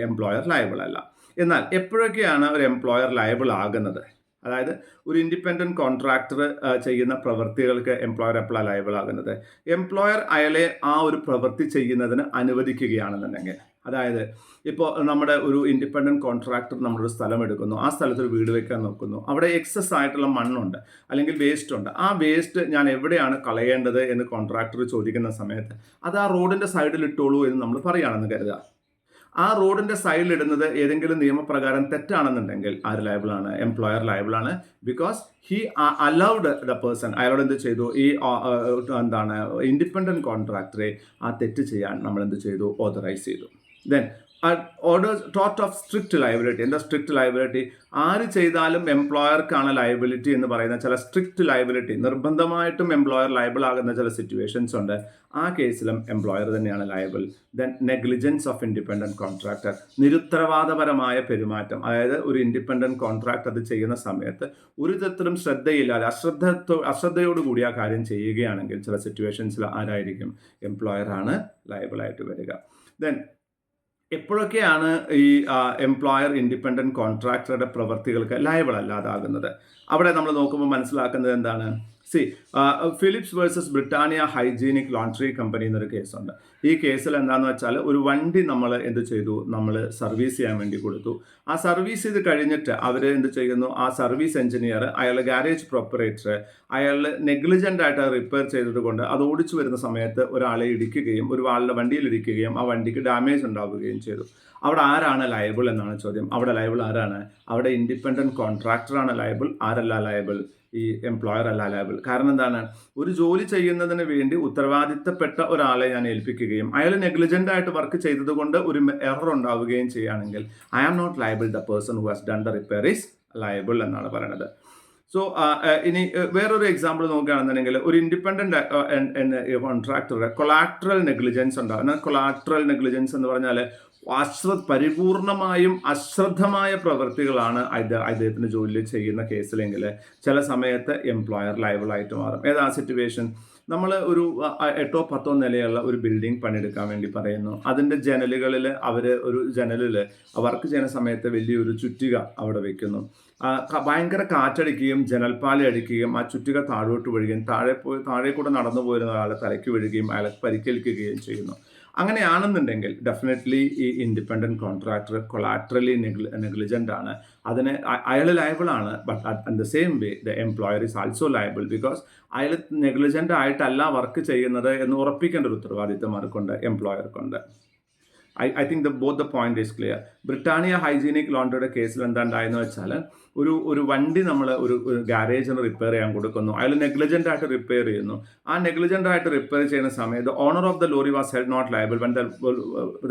S1: എംപ്ലോയർ ലയബിൾ അല്ല. എന്നാൽ എപ്പോഴൊക്കെയാണ് ഒരു എംപ്ലോയർ ലയബിൾ ആകുന്നത്? അതായത് ഒരു ഇൻഡിപെൻഡൻറ്റ് കോൺട്രാക്ടർ ചെയ്യുന്ന പ്രവൃത്തികൾക്ക് എംപ്ലോയർ എപ്പോഴാണ് ലയബിൾ ആകുന്നത്? എംപ്ലോയർ അയാളെ ആ ഒരു പ്രവൃത്തി ചെയ്യുന്നതിന് അനുവദിക്കുകയാണെന്നുണ്ടെങ്കിൽ. അതായത് ഇപ്പോൾ നമ്മുടെ ഒരു ഇൻഡിപെൻഡൻറ്റ് കോൺട്രാക്ടർ നമ്മളൊരു സ്ഥലം എടുക്കുന്നു, ആ സ്ഥലത്ത് ഒരു വീട് വെക്കാൻ നോക്കുന്നു, അവിടെ എക്സസ് ആയിട്ടുള്ള മണ്ണുണ്ട് അല്ലെങ്കിൽ വേസ്റ്റ് ഉണ്ട്. ആ വേസ്റ്റ് ഞാൻ എവിടെയാണ് കളയേണ്ടത് എന്ന് കോൺട്രാക്ടർ ചോദിക്കുന്ന സമയത്ത് അത് ആ റോഡിൻ്റെ സൈഡിൽ ഇട്ടോളൂ എന്ന് നമ്മൾ പറയുകയാണെന്ന് കരുതുക. ആ റോഡിൻ്റെ സൈഡിലിടുന്നത് ഏതെങ്കിലും നിയമപ്രകാരം തെറ്റാണെന്നുണ്ടെങ്കിൽ ആര് ലയബിളാണ്? എംപ്ലോയർ ലയബിളാണ്. Because he allowed the person, അയാളോട് എന്ത് ചെയ്തു? ഇൻഡിപെൻഡൻറ്റ് കോൺട്രാക്ടറെ ആ തെറ്റ് ചെയ്യാൻ നമ്മൾ എന്ത് ചെയ്തു? ഓതറൈസ് ചെയ്തു. Then tort of strict liability. എന്താ സ്ട്രിക്റ്റ് ലയബിലിറ്റി? ആര് ചെയ്താലും എംപ്ലോയർക്കാണ് ലയബിലിറ്റി എന്ന് പറയുന്ന ചില സ്ട്രിക്റ്റ് ലയബിലിറ്റി, നിർബന്ധമായിട്ടും എംപ്ലോയർ ലയബിൾ ആകുന്ന ചില സിറ്റുവേഷൻസ് ഉണ്ട്. ആ കേസിലും എംപ്ലോയർ തന്നെയാണ് liable. Then negligence of independent contractor, നിരുത്തരവാദപരമായ പെരുമാറ്റം. അതായത് ഒരു ഇൻഡിപെൻഡൻറ്റ് കോൺട്രാക്ടർ അത് ചെയ്യുന്ന സമയത്ത് ഒരു തരത്തിലും ശ്രദ്ധയില്ലാതെ അശ്രദ്ധയോടുകൂടി ആ കാര്യം ചെയ്യുകയാണെങ്കിൽ ചില സിറ്റുവേഷൻസിൽ ആരായിരിക്കും? എംപ്ലോയറാണ് ലയബിളായിട്ട് വരിക. ദെൻ എപ്പോഴൊക്കെയാണ് ഈ എംപ്ലോയർ ഇൻഡിപെൻഡൻറ്റ് കോൺട്രാക്ടറുടെ പ്രവൃത്തികൾക്ക് ലയബിൾ അല്ലാതാകുന്നത്? അവിടെ നമ്മൾ നോക്കുമ്പോൾ മനസ്സിലാക്കുന്നത് എന്താണ്? Phillips versus Britannia Hygienic Laundry Company എന്നൊരു കേസുണ്ട്. ഈ കേസിൽ എന്താണെന്ന് വെച്ചാൽ ഒരു വണ്ടി നമ്മൾ എന്ത് ചെയ്തു, നമ്മൾ സർവീസ് ചെയ്യാൻ വേണ്ടി കൊടുത്തു. ആ സർവീസ് ചെയ്ത് കഴിഞ്ഞിട്ട് അവർ എന്ത് ചെയ്യുന്നു, ആ സർവീസ് എഞ്ചിനീയർ, അയാളുടെ ഗാരേജ് പ്രൊപ്പറേറ്റർ, അയാൾ നെഗ്ലിജൻ്റ് ആയിട്ട് റിപ്പയർ ചെയ്തത് കൊണ്ട് അത് ഓടിച്ചു വരുന്ന സമയത്ത് ഒരാളെ ഇടിക്കുകയും ഒരു ആളുടെ വണ്ടിയിൽ ഇടിക്കുകയും ആ വണ്ടിക്ക് ഡാമേജ് ഉണ്ടാവുകയും ചെയ്തു. അവിടെ ആരാണ് ലയബിൾ എന്നാണ് ചോദ്യം. അവിടെ ലയബിൾ ആരാണ്? അവിടെ ഇൻഡിപെൻഡൻറ്റ് കോൺട്രാക്ടറാണ് ലയബിൾ. ആരല്ല ലയബിൾ? ഈ എംപ്ലോയർ അല്ല ലയബിൾ. കാരണം എന്താണ്? ഒരു ജോലി ചെയ്യുന്നതിന് വേണ്ടി ഉത്തരവാദിത്തപ്പെട്ട ഒരാളെ ഞാൻ ഏൽപ്പിക്കുകയും അയാൾ നെഗ്ലിജൻ്റ് ആയിട്ട് വർക്ക് ചെയ്തത് കൊണ്ട് ഒരു എറർ ഉണ്ടാവുകയും ചെയ്യുകയാണെങ്കിൽ I am not liable. The person who has done the repair is liable എന്നാണ് പറയുന്നത്. സോ ഇനി വേറൊരു എക്സാമ്പിൾ നോക്കുകയാണെന്നുണ്ടെങ്കിൽ ഒരു ഇൻഡിപെൻഡൻറ്റ് കോൺട്രാക്ടറുടെ കൊളാട്രൽ നെഗ്ലിജൻസ് ഉണ്ടാകും. എന്നാൽ കൊളാട്രൽ നെഗ്ലിജൻസ് എന്ന് പറഞ്ഞാൽ പരിപൂർണമായും അശ്രദ്ധമായ പ്രവൃത്തികളാണ് അദ്ദേഹത്തിന് ജോലി ചെയ്യുന്ന കേസിലെങ്കിൽ ചില സമയത്ത് എംപ്ലോയർ ലയബിളായിട്ട് മാറും. ഏതാ സിറ്റുവേഷൻ? നമ്മൾ ഒരു 8ഓ 10ഓ നിലയുള്ള ഒരു ബിൽഡിംഗ് പണിയെടുക്കാൻ വേണ്ടി പറയുന്നു. അതിൻ്റെ ജനലുകളിൽ അവർ ഒരു ജനലിൽ വർക്ക് ചെയ്യുന്ന സമയത്ത് വലിയൊരു ചുറ്റിക അവിടെ വെക്കുന്നു. ഭയങ്കര കാറ്റടിക്കുകയും ജനൽപ്പാല അടിക്കുകയും ആ ചുറ്റിക താഴോട്ട് വീഴുകയും താഴെ കൂടെ നടന്നു പോയിരുന്ന ഒരാളെ തലയ്ക്ക് വീഴുകയും അയാളെ പരിക്കേൽക്കുകയും ചെയ്യുന്നു. അങ്ങനെയാണെന്നുണ്ടെങ്കിൽ ഡെഫിനറ്റ്ലി ഈ ഇൻഡിപെൻഡൻറ്റ് കോൺട്രാക്ടർ കൊളാട്രലി നെഗ്ലിജൻ്റ് ആണ്. അതിന് അയാൾ ലയബിളാണ്. But at the same way the employer is also liable because അയാൾ നെഗ്ലിജൻ്റ് ആയിട്ടല്ല വർക്ക് ചെയ്യുന്നത് എന്ന് ഉറപ്പിക്കേണ്ട ഒരു ഉത്തരവാദിത്തം ആർക്കുണ്ട്? എംപ്ലോയർക്കുണ്ട്. I think both the point is clear. Britannia hygienic ലോണ്ടറിയുടെ കേസിൽ എന്താ ഉണ്ടായെന്ന് വെച്ചാൽ ഒരു വണ്ടി നമ്മൾ ഒരു ഗാരേജിന് റിപ്പയർ ചെയ്യാൻ കൊടുക്കുന്നു. അയാൾ നെഗ്ലിജൻ്റ് ആയിട്ട് റിപ്പയർ ചെയ്യുന്നു. ആ നെഗ്ലിജൻ്റ് ആയിട്ട് റിപ്പയർ ചെയ്യുന്ന സമയത്ത് owner of the lorry was held not liable when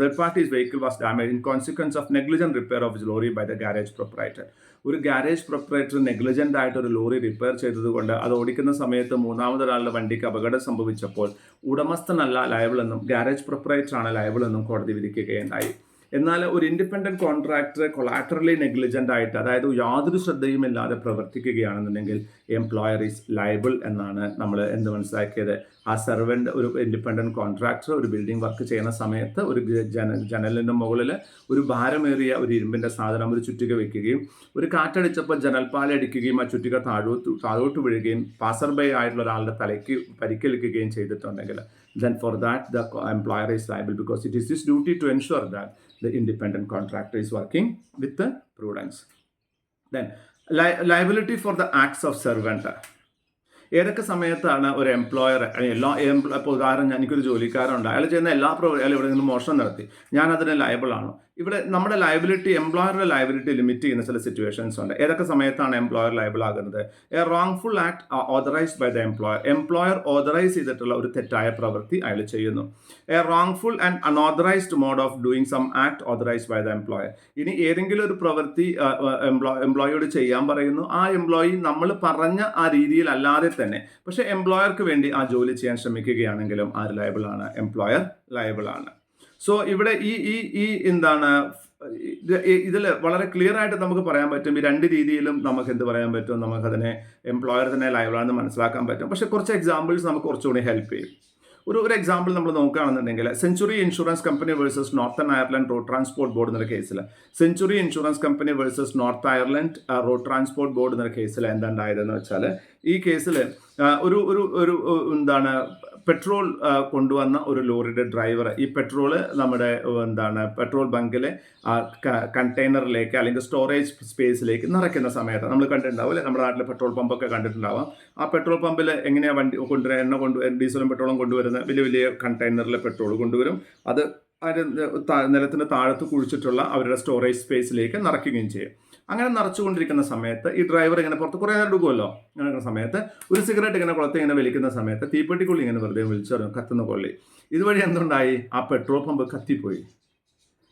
S1: the parties vehicle was damage in consequence of negligent repair of lorry by the garage proprietor. ഒരു ഗാരേജ് പ്രൊപ്പറേറ്റർ നെഗ്ലിജൻ്റ് ആയിട്ട് ഒരു ലോറി റിപ്പയർ ചെയ്തതുകൊണ്ട് അത് ഓടിക്കുന്ന സമയത്ത് മൂന്നാമതൊരാളുടെ വണ്ടിക്ക് അപകടം സംഭവിച്ചപ്പോൾ ഉടമസ്ഥനല്ല ലയബിൾ എന്നും ഗാരേജ് പ്രൊപ്പറേറ്ററാണ് ലയബിൾ എന്നും കോടതി വിധിക്കുകയുണ്ടായി. എന്നാൽ ഒരു ഇൻഡിപെൻഡൻറ്റ് കോൺട്രാക്ടർ കൊളാട്രലി നെഗ്ലിജൻ്റ് ആയിട്ട്, അതായത് യാതൊരു ശ്രദ്ധയുമില്ലാതെ പ്രവർത്തിക്കുകയാണെന്നുണ്ടെങ്കിൽ എംപ്ലോയർ ഈസ് ലയബിൾ എന്നാണ് നമ്മൾ എന്ത് മനസ്സിലാക്കിയത്. ആ സെർവൻ്റ് ഒരു ഇൻഡിപെൻഡൻറ്റ് കോൺട്രാക്ടർ ഒരു ബിൽഡിംഗ് വർക്ക് ചെയ്യുന്ന സമയത്ത് ഒരു ജനലിൻ്റെ മുകളിൽ ഒരു ഭാരമേറിയ ഒരു ഇരുമ്പിൻ്റെ സാധനം ഒരു ചുറ്റിക വയ്ക്കുകയും ഒരു കാറ്റടിച്ചപ്പോൾ ജനൽപ്പാല അടിക്കുകയും ആ ചുറ്റിക താഴോട്ട് വീഴുകയും പാസർ ബൈ ആയിട്ടുള്ള ഒരാളുടെ തലയ്ക്ക് പരിക്കേൽക്കുകയും ചെയ്തിട്ടുണ്ടെങ്കിൽ then for that the employer is liable because it is his duty to ensure that the independent contractor is working with the prudence. Then liability for the acts of servant. ഏതൊക്കെ സമയത്താണ് ഒരു എംപ്ലോയർ ഇപ്പോൾ ഉദാഹരണം, എനിക്കൊരു ജോലിക്കാരുണ്ട്, അയാൾ ചെയ്യുന്ന എല്ലാ അയാൾ എവിടെയെങ്കിലും മോഷണം നടത്തി, ഞാൻ അതിന് ലയബിളാണോ? ഇവിടെ നമ്മുടെ ലയബിലിറ്റി, എംപ്ലോയറുടെ ലയബിലിറ്റി ലിമിറ്റ് ചെയ്യുന്ന ചില സിറ്റുവേഷൻസ് ഉണ്ട്. ഏതൊക്കെ സമയത്താണ് എംപ്ലോയർ ലയബിൾ ആകുന്നത്? A wrongful act authorised by the employer authorise ചെയ്തിട്ടുള്ള ഒരു തെറ്റായ പ്രവൃത്തി അയാൾ ചെയ്യുന്നു. A wrongful and unauthorised mode of doing some act authorised by the employer. ഇനി ഏതെങ്കിലും ഒരു പ്രവൃത്തി എംപ്ലോയിയോട് ചെയ്യാൻ പറയുന്നു, ആ എംപ്ലോയി നമ്മൾ പറഞ്ഞ ആ രീതിയിൽ അല്ലാതെ തന്നെ പക്ഷേ എംപ്ലോയർക്ക് വേണ്ടി ആ ജോലി ചെയ്യാൻ ശ്രമിക്കുകയാണെങ്കിലും ആര് ലയബിളാണ്? എംപ്ലോയർ ലയബിളാണ്. സോ ഇവിടെ ഈ എന്താണ് ഇതിൽ വളരെ ക്ലിയർ ആയിട്ട് നമുക്ക് പറയാൻ പറ്റും. ഈ രണ്ട് രീതിയിലും നമുക്ക് എന്ത് പറയാൻ പറ്റും? നമുക്കതിനെ എംപ്ലോയർ തന്നെ ലയബിളാണെന്ന് മനസ്സിലാക്കാൻ പറ്റും. പക്ഷേ കുറച്ച് എക്സാമ്പിൾസ് നമുക്ക് കുറച്ചുകൂടി ഹെൽപ്പ് ചെയ്യും. ഒരു എക്സാമ്പിൾ നമ്മൾ നോക്കുകയാണെന്നുണ്ടെങ്കിൽ century insurance company versus northern Ireland road transport board എന്നൊരു കേസിൽ, century insurance company versus north Ireland road transport board എന്നൊരു കേസിൽ എന്താണ്ടായതെന്ന് വെച്ചാൽ ഈ കേസിൽ ഒരു എന്താണ് പെട്രോൾ കൊണ്ടുവന്ന ഒരു ലോറിയുടെ ഡ്രൈവർ ഈ പെട്രോള് നമ്മുടെ പെട്രോൾ ബങ്കിലെ കണ്ടെയ്നറിലേക്ക് അല്ലെങ്കിൽ സ്റ്റോറേജ് സ്പേസിലേക്ക് നിറയ്ക്കുന്ന സമയത്ത് നമ്മൾ കണ്ടിട്ടുണ്ടാവും അല്ലേ, നമ്മുടെ നാട്ടിലെ പെട്രോൾ പമ്പൊക്കെ കണ്ടിട്ടുണ്ടാവാം. ആ പെട്രോൾ പമ്പിൽ എങ്ങനെയാണ് വണ്ടി ഡീസലും പെട്രോളും കൊണ്ടുവരുന്ന വലിയ കണ്ടെയ്നറിലെ പെട്രോൾ കൊണ്ടുവരും. അത് നിലത്തിന് താഴത്ത് കുഴിച്ചിട്ടുള്ള അവരുടെ സ്റ്റോറേജ് സ്പേസിലേക്ക് നിറയ്ക്കുകയും ചെയ്യും. അങ്ങനെ നിറച്ചുകൊണ്ടിരിക്കുന്ന സമയത്ത് ഈ ഡ്രൈവർ ഇങ്ങനെ പുറത്ത് കുറേ നേരം എടുക്കുമല്ലോ. അങ്ങനെ സമയത്ത് ഒരു സിഗരറ്റ് ഇങ്ങനെ കുളത്ത് ഇങ്ങനെ വലിക്കുന്ന സമയത്ത് തീപ്പെട്ടിക്കൊള്ളി ഇങ്ങനെ വെറുതെ വിളിച്ചറിയും, കത്തുന്ന കൊള്ളി. ഇതുവഴി എന്തുണ്ടായി? ആ പെട്രോൾ പമ്പ് കത്തിപ്പോയി.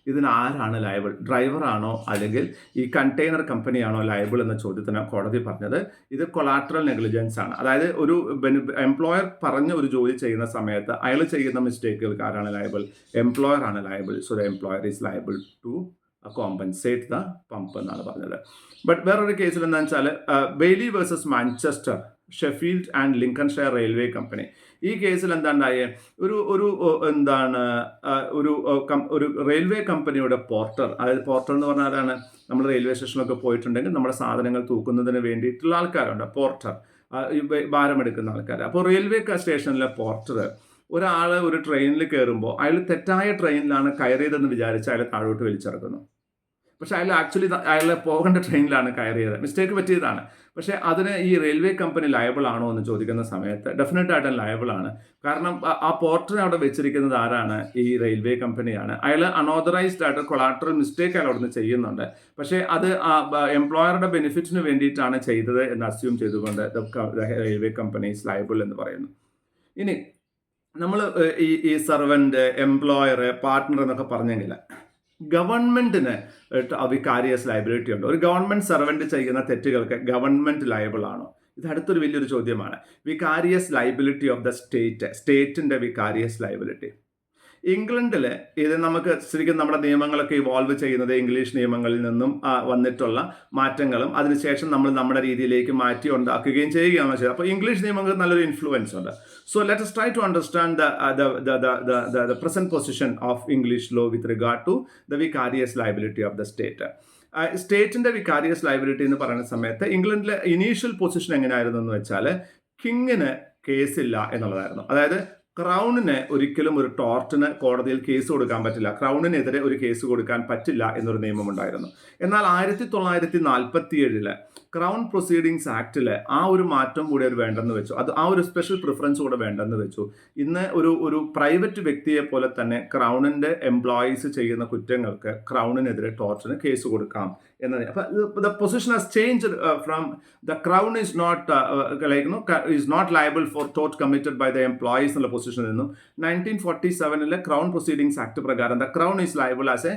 S1: ഇതിന് ആരാണ് ലയബിൾ? ഡ്രൈവറാണോ അല്ലെങ്കിൽ ഈ കണ്ടെയ്നർ കമ്പനിയാണോ ലയബിൾ എന്ന ചോദ്യത്തിന് കോടതി പറഞ്ഞത് ഇത് കൊളാട്രൽ നെഗ്ലിജൻസ് ആണ്. അതായത് ഒരു എംപ്ലോയർ പറഞ്ഞ ഒരു ജോലി ചെയ്യുന്ന സമയത്ത് അയാൾ ചെയ്യുന്ന മിസ്റ്റേക്കുകൾക്ക് ആരാണ് ലയബിൾ? എംപ്ലോയർ ആണ് liable. So the employer is liable to compensate the pump എന്നാണ് പറഞ്ഞത്. ബട്ട് വേറൊരു കേസിൽ എന്താണെന്ന് വെച്ചാൽ Bailey versus Manchester Sheffield and Lincolnshire railway company. ഈ കേസിൽ എന്താണ്ടായേ? ഒരു റെയിൽവേ കമ്പനിയുടെ പോർട്ടർ, അതായത് പോർട്ടർ എന്ന് പറഞ്ഞാൽ അതാണ് നമ്മൾ റെയിൽവേ സ്റ്റേഷനിലൊക്കെ പോയിട്ടുണ്ടെങ്കിൽ നമ്മുടെ സാധനങ്ങൾ തൂക്കുന്നതിന് വേണ്ടിയിട്ടുള്ള ആൾക്കാരുണ്ട്, പോർട്ടർ. ഭാരമെടുക്കുന്ന ആൾക്കാർ. അപ്പോൾ റെയിൽവേ സ്റ്റേഷനിലെ പോർട്ടർ ഒരാൾ ഒരു ട്രെയിനിൽ കയറുമ്പോൾ അയാൾ തെറ്റായ ട്രെയിനിലാണ് കയറിയതെന്ന് വിചാരിച്ച് അയാളെ താഴോട്ട് വലിച്ചിറക്കുന്നു. പക്ഷെ അയാൾ ആക്ച്വലി അയാളെ പോകേണ്ട ട്രെയിനിലാണ് കയറിയത്. മിസ്റ്റേക്ക് പറ്റിയതാണ്. പക്ഷേ അതിന് ഈ റെയിൽവേ കമ്പനി ലയബിൾ ആണോ എന്ന് ചോദിക്കുന്ന സമയത്ത് ഡെഫിനറ്റായിട്ടും ലയബിൾ ആണ്. കാരണം ആ പോർട്ടറിനെ അവിടെ വെച്ചിരിക്കുന്നത് ആരാണ്? ഈ റെയിൽവേ കമ്പനിയാണ്. അയാൾ അൺഓതറൈസ്ഡ് ആയിട്ട് കൊളാട്രൽ മിസ്റ്റേക്ക് അയാൾ അവിടുന്ന് ചെയ്യുന്നുണ്ട്. പക്ഷേ അത് എംപ്ലോയറുടെ ബെനിഫിറ്റിന് വേണ്ടിയിട്ടാണ് ചെയ്തത് എന്ന് അസ്യൂം ചെയ്തുകൊണ്ട് റെയിൽവേ കമ്പനീസ് ലയബിൾ എന്ന് പറയുന്നു. ഇനി നമ്മൾ ഈ സർവൻറ്റ്, എംപ്ലോയർ, പാർട്ട്ണർ എന്നൊക്കെ പറഞ്ഞെങ്കിൽ ഗവൺമെൻറ്റിന് വികാരിയസ് ലയബിലിറ്റി ഉണ്ട്. ഒരു ഗവൺമെൻറ് സർവൻറ്റ് ചെയ്യുന്ന തെറ്റുകൾക്ക് ഗവൺമെൻറ് ലയബിൾ ആണോ? ഇത് അടുത്തൊരു വലിയൊരു ചോദ്യമാണ്. വികാരിയസ് ലയബിലിറ്റി ഓഫ് ദ സ്റ്റേറ്റിൻ്റെ വികാരിയസ് ലയബിലിറ്റി. ഇംഗ്ലണ്ടിൽ ഇത് നമുക്ക് ശരിക്കും നമ്മുടെ നിയമങ്ങളൊക്കെ ഇവോൾവ് ചെയ്യുന്നത് ഇംഗ്ലീഷ് നിയമങ്ങളിൽ നിന്നും വന്നിട്ടുള്ള മാറ്റങ്ങളും അതിനുശേഷം നമ്മൾ നമ്മുടെ രീതിയിലേക്ക് മാറ്റി ഉണ്ടാക്കുകയും ചെയ്യുകയാണ് ചെയ്തത്. അപ്പോൾ ഇംഗ്ലീഷ് നിയമങ്ങൾക്ക് നല്ലൊരു ഇൻഫ്ലുവൻസ് ഉണ്ട്. So let us try to understand the present position of English law with regard to the vicarious liability of the state. സ്റ്റേറ്റിൻ്റെ വികാരിയസ് ലയബിലിറ്റി എന്ന് പറയുന്ന സമയത്ത് ഇംഗ്ലണ്ടിലെ ഇനീഷ്യൽ പൊസിഷൻ എങ്ങനെയായിരുന്നു എന്ന് വെച്ചാൽ കിങ്ങിന് കേസില്ല എന്നുള്ളതായിരുന്നു. അതായത് ക്രൗണിന് ഒരിക്കലും ഒരു ടോർട്ടിന് കോടതിയിൽ കേസ് കൊടുക്കാൻ പറ്റില്ല, ക്രൗണിനെതിരെ ഒരു കേസ് കൊടുക്കാൻ പറ്റില്ല എന്നൊരു നിയമമുണ്ടായിരുന്നു. എന്നാൽ 1947 ക്രൗൺ പ്രൊസീഡിങ്സ് ആക്ടിൽ ആ ഒരു മാറ്റം കൂടി അവർ വേണ്ടെന്ന് വെച്ചു. അത് ആ ഒരു സ്പെഷ്യൽ പ്രിഫറൻസ് കൂടെ വേണ്ടെന്ന് വെച്ചു. ഇന്ന് ഒരു പ്രൈവറ്റ് വ്യക്തിയെ പോലെ തന്നെ ക്രൗണിൻ്റെ എംപ്ലോയീസ് ചെയ്യുന്ന കുറ്റങ്ങൾക്ക് ക്രൗണിനെതിരെ ടോർട്ടിന് കേസ് കൊടുക്കാം എന്നത്. അപ്പോൾ the position has changed from the Crown is not liable for tort committed by the employees എന്നുള്ള പൊസിഷനിൽ നിന്നും 1947 ക്രൗൺ പ്രൊസീഡിങ്സ് ആക്ട് പ്രകാരം the Crown is liable as a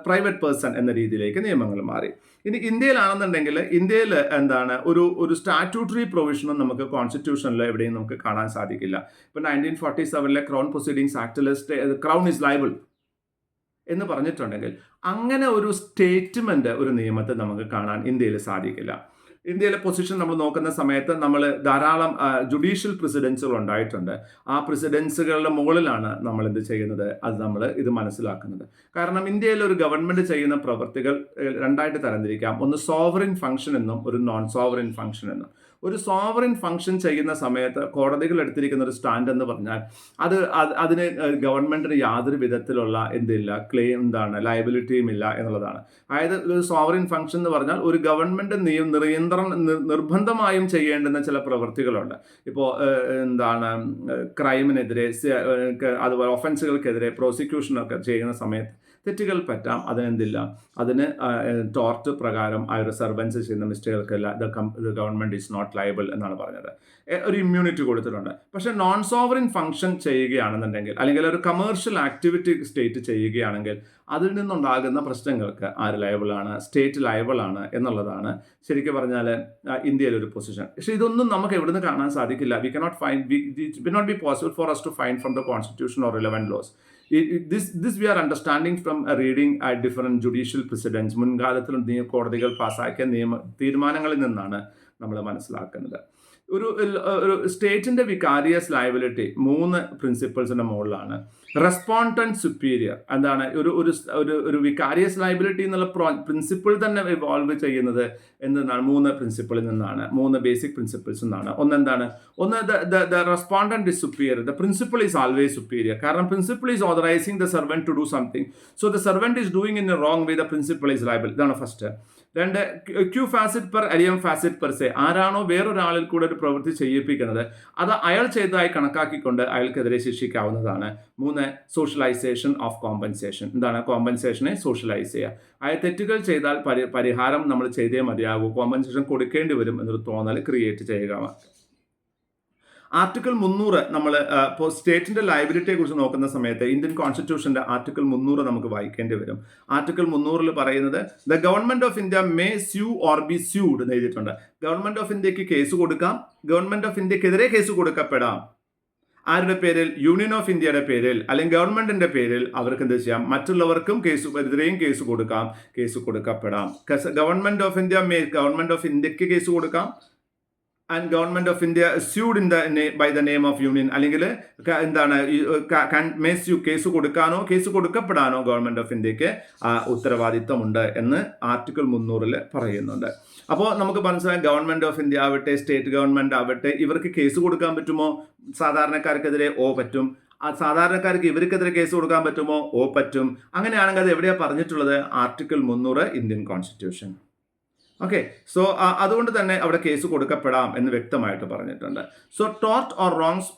S1: private person എന്ന രീതിയിലേക്ക് നിയമങ്ങൾ മാറി. ഇനി ഇന്ത്യയിലാണെന്നുണ്ടെങ്കിൽ ഇന്ത്യയിൽ എന്താണ് ഒരു സ്റ്റാറ്റ്യൂട്ടറി പ്രൊവിഷനും നമുക്ക് കോൺസ്റ്റിറ്റ്യൂഷനിൽ എവിടെയും നമുക്ക് കാണാൻ സാധിക്കില്ല. ഇപ്പോൾ 1947 ക്രൗൺ പ്രൊസീഡിങ്സ് ആക്ടിൽ ക്രൗൺ ഈസ് ലയബിൾ എന്ന് പറഞ്ഞിട്ടുണ്ടെങ്കിൽ അങ്ങനെ ഒരു സ്റ്റേറ്റ്മെന്റ് ഒരു നിയമത്തെ നമുക്ക് കാണാൻ ഇന്ത്യയിൽ സാധിക്കില്ല. ഇന്ത്യയിലെ പൊസിഷൻ നമ്മൾ നോക്കുന്ന സമയത്ത് നമ്മൾ ധാരാളം ജുഡീഷ്യൽ പ്രസിഡൻസുകൾ ഉണ്ടായിട്ടുണ്ട്. ആ പ്രസിഡൻസുകളുടെ മുകളിലാണ് നമ്മൾ എന്ത് ചെയ്യുന്നത്, അത് നമ്മൾ ഇത് മനസ്സിലാക്കുന്നത്. കാരണം ഇന്ത്യയിൽ ഒരു ഗവൺമെൻറ് ചെയ്യുന്ന പ്രവൃത്തികൾ രണ്ടായിട്ട് തരംതിരിക്കാം. ഒന്ന് സോവറിൻ ഫംഗ്ഷൻ എന്നും ഒരു നോൺ സോവറിൻ ഫംഗ്ഷൻ എന്നും. ഒരു സോവറിൻ ഫംഗ്ഷൻ ചെയ്യുന്ന സമയത്ത് കോടതികൾ എടുത്തിരിക്കുന്ന ഒരു സ്റ്റാൻഡ് എന്ന് പറഞ്ഞാൽ അതിന് ഗവൺമെൻറ്റിന് യാതൊരു വിധത്തിലുള്ള ലയബിലിറ്റിയും ഇല്ല എന്നുള്ളതാണ്. അതായത് ഒരു സോവറിൻ ഫംഗ്ഷൻ എന്ന് പറഞ്ഞാൽ ഒരു ഗവൺമെൻറ് നിർബന്ധമായും ചെയ്യേണ്ടുന്ന ചില പ്രവൃത്തികളുണ്ട്. ഇപ്പോൾ ക്രൈമിനെതിരെ, അതുപോലെ ഒഫൻസുകൾക്കെതിരെ പ്രോസിക്യൂഷനൊക്കെ ചെയ്യുന്ന സമയത്ത് തെറ്റുകൾ പറ്റാം. അതിന് ടോർട്ട് പ്രകാരം ആ ഒരു സർവൻസ് ചെയ്യുന്ന മിസ്റ്റേക്കുകൾക്കല്ല the government is not liable എന്നാണ് പറഞ്ഞത്. ഒരു ഇമ്മ്യൂണിറ്റി കൊടുത്തിട്ടുണ്ട്. പക്ഷേ നോൺ സോവറിൻ ഫംഗ്ഷൻ ചെയ്യുകയാണെന്നുണ്ടെങ്കിൽ, അല്ലെങ്കിൽ ഒരു കമേഴ്ഷ്യൽ ആക്ടിവിറ്റി സ്റ്റേറ്റ് ചെയ്യുകയാണെങ്കിൽ അതിൽ നിന്നുണ്ടാകുന്ന പ്രശ്നങ്ങൾക്ക് ആര് ലയബിളാണ്? സ്റ്റേറ്റ് ലയബിളാണ് എന്നുള്ളതാണ് ശരിക്കും പറഞ്ഞാൽ ഇന്ത്യയിലൊരു പൊസിഷൻ. പക്ഷേ ഇതൊന്നും നമുക്ക് എവിടുന്ന് കാണാൻ സാധിക്കില്ല. We not be possible for us to find from the constitution or relevant laws. This we are understanding from reading different judicial precedents. മുൻകാലത്തിൽ കോടതികൾ പാസ്സാക്കിയ തീരുമാനങ്ങളിൽ നിന്നാണ് നമ്മൾ മനസ്സിലാക്കുന്നത്. ഒരു സ്റ്റേറ്റിൻ്റെ വികാരിയസ് ലയബിലിറ്റി 3 പ്രിൻസിപ്പിൾസിൻ്റെ മുകളിലാണ്. റെസ്പോണ്ടന്റ് സുപ്പീരിയർ എന്താണ്? ഒരു വികാരിയസ് ലയബിലിറ്റി എന്നുള്ള പ്രിൻസിപ്പിൾ തന്നെ ഇവോൾവ് ചെയ്യുന്നത് എന്താണ്? 3 പ്രിൻസിപ്പിളിൽ നിന്നാണ്, 3 ബേസിക് പ്രിൻസിപ്പിൾസ് നിന്നാണ്. ഒന്ന് the respondent is superior. The principle is always superior. കാരണം principle is authorising the servant to do something. So the servant is doing in a wrong way, the principle is liable. ഇതാണ് ഫസ്റ്റ്. 2, ക്യൂ ഫാസിറ്റ് പെർ അലിയം ഫാസിറ്റ് പെർ സെ. ആരാണോ വേറൊരാളിൽ കൂടെ ഒരു പ്രവൃത്തി ചെയ്യിപ്പിക്കുന്നത് അത് അയാൾ ചെയ്തതായി കണക്കാക്കിക്കൊണ്ട് അയാൾക്കെതിരെ ശിക്ഷിക്കാവുന്നതാണ്. 3, സോഷ്യലൈസേഷൻ ഓഫ് കോമ്പൻസേഷൻ. എന്താണ്? കോമ്പൻസേഷനെ സോഷ്യലൈസ് ചെയ്യുക. അയാൾ തെറ്റുകൾ ചെയ്താൽ പരിഹാരം നമ്മൾ ചെയ്തേ മതിയാകൂ, കോമ്പൻസേഷൻ കൊടുക്കേണ്ടി വരും എന്നൊരു തോന്നൽ ക്രിയേറ്റ് ചെയ്യുക. ആർട്ടിക്കിൾ 300 നമ്മൾ ഇപ്പോൾ സ്റ്റേറ്റിൻ്റെ ലയബിലിറ്റിയെ കുറിച്ച് നോക്കുന്ന സമയത്ത് ഇന്ത്യൻ കോൺസ്റ്റിറ്റ്യൂഷൻ്റെ ആർട്ടിക്കിൾ 300 നമുക്ക് വായിക്കേണ്ടി വരും. ആർട്ടിക്കിൾ 300 പറയുന്നത് the government of India may sue or B SUD എന്ന് എഴുതിയിട്ടുണ്ട്. ഗവൺമെൻറ് ഓഫ് ഇന്ത്യക്ക് കേസ് കൊടുക്കാം, ഗവൺമെൻറ് ഓഫ് ഇന്ത്യക്കെതിരെ കേസ് കൊടുക്കപ്പെടാം. ആരുടെ പേരിൽ? യൂണിയൻ ഓഫ് ഇന്ത്യയുടെ പേരിൽ അല്ലെങ്കിൽ ഗവൺമെൻറ്റിൻ്റെ പേരിൽ അവർക്ക് എന്ത് ചെയ്യാം? മറ്റുള്ളവർക്കും എതിരെയും കേസ് കൊടുക്കാം, കേസ് കൊടുക്കപ്പെടാം. ഗവൺമെൻറ് ഓഫ് ഇന്ത്യക്ക് കേസ് കൊടുക്കാം, and government of India sued by the name of union, അല്ലെങ്കിൽ എന്താണ് കേസ് കൊടുക്കാനോ കേസ് കൊടുക്കപ്പെടാനോ ഗവൺമെന്റ് ഓഫ് ഇന്ത്യക്ക് ഉത്തരവാദിത്തമുണ്ട് എന്ന് ആർട്ടിക്കിൾ 300 പറയുന്നുണ്ട്. അപ്പോൾ നമുക്ക് മനസ്സിലായി, ഗവൺമെന്റ് ഓഫ് ഇന്ത്യ ആവട്ടെ സ്റ്റേറ്റ് ഗവൺമെന്റ് ആവട്ടെ ഇവർക്ക് കേസ് കൊടുക്കാൻ പറ്റുമോ? സാധാരണക്കാർക്കെതിരെ പറ്റും. സാധാരണക്കാർക്ക് ഇവർക്കെതിരെ കേസ് കൊടുക്കാൻ പറ്റുമോ? പറ്റും. അങ്ങനെയാണെങ്കിൽ അത് എവിടെയാണ് പറഞ്ഞിട്ടുള്ളത്? Article 300 Indian constitution. Okay, so അതുകൊണ്ട് തന്നെ അവിടെ കേസ് കൊടുക്കപ്പെടാം എന്ന് വ്യക്തമായിട്ട് പറഞ്ഞിട്ടുണ്ട്. So tort or wrongs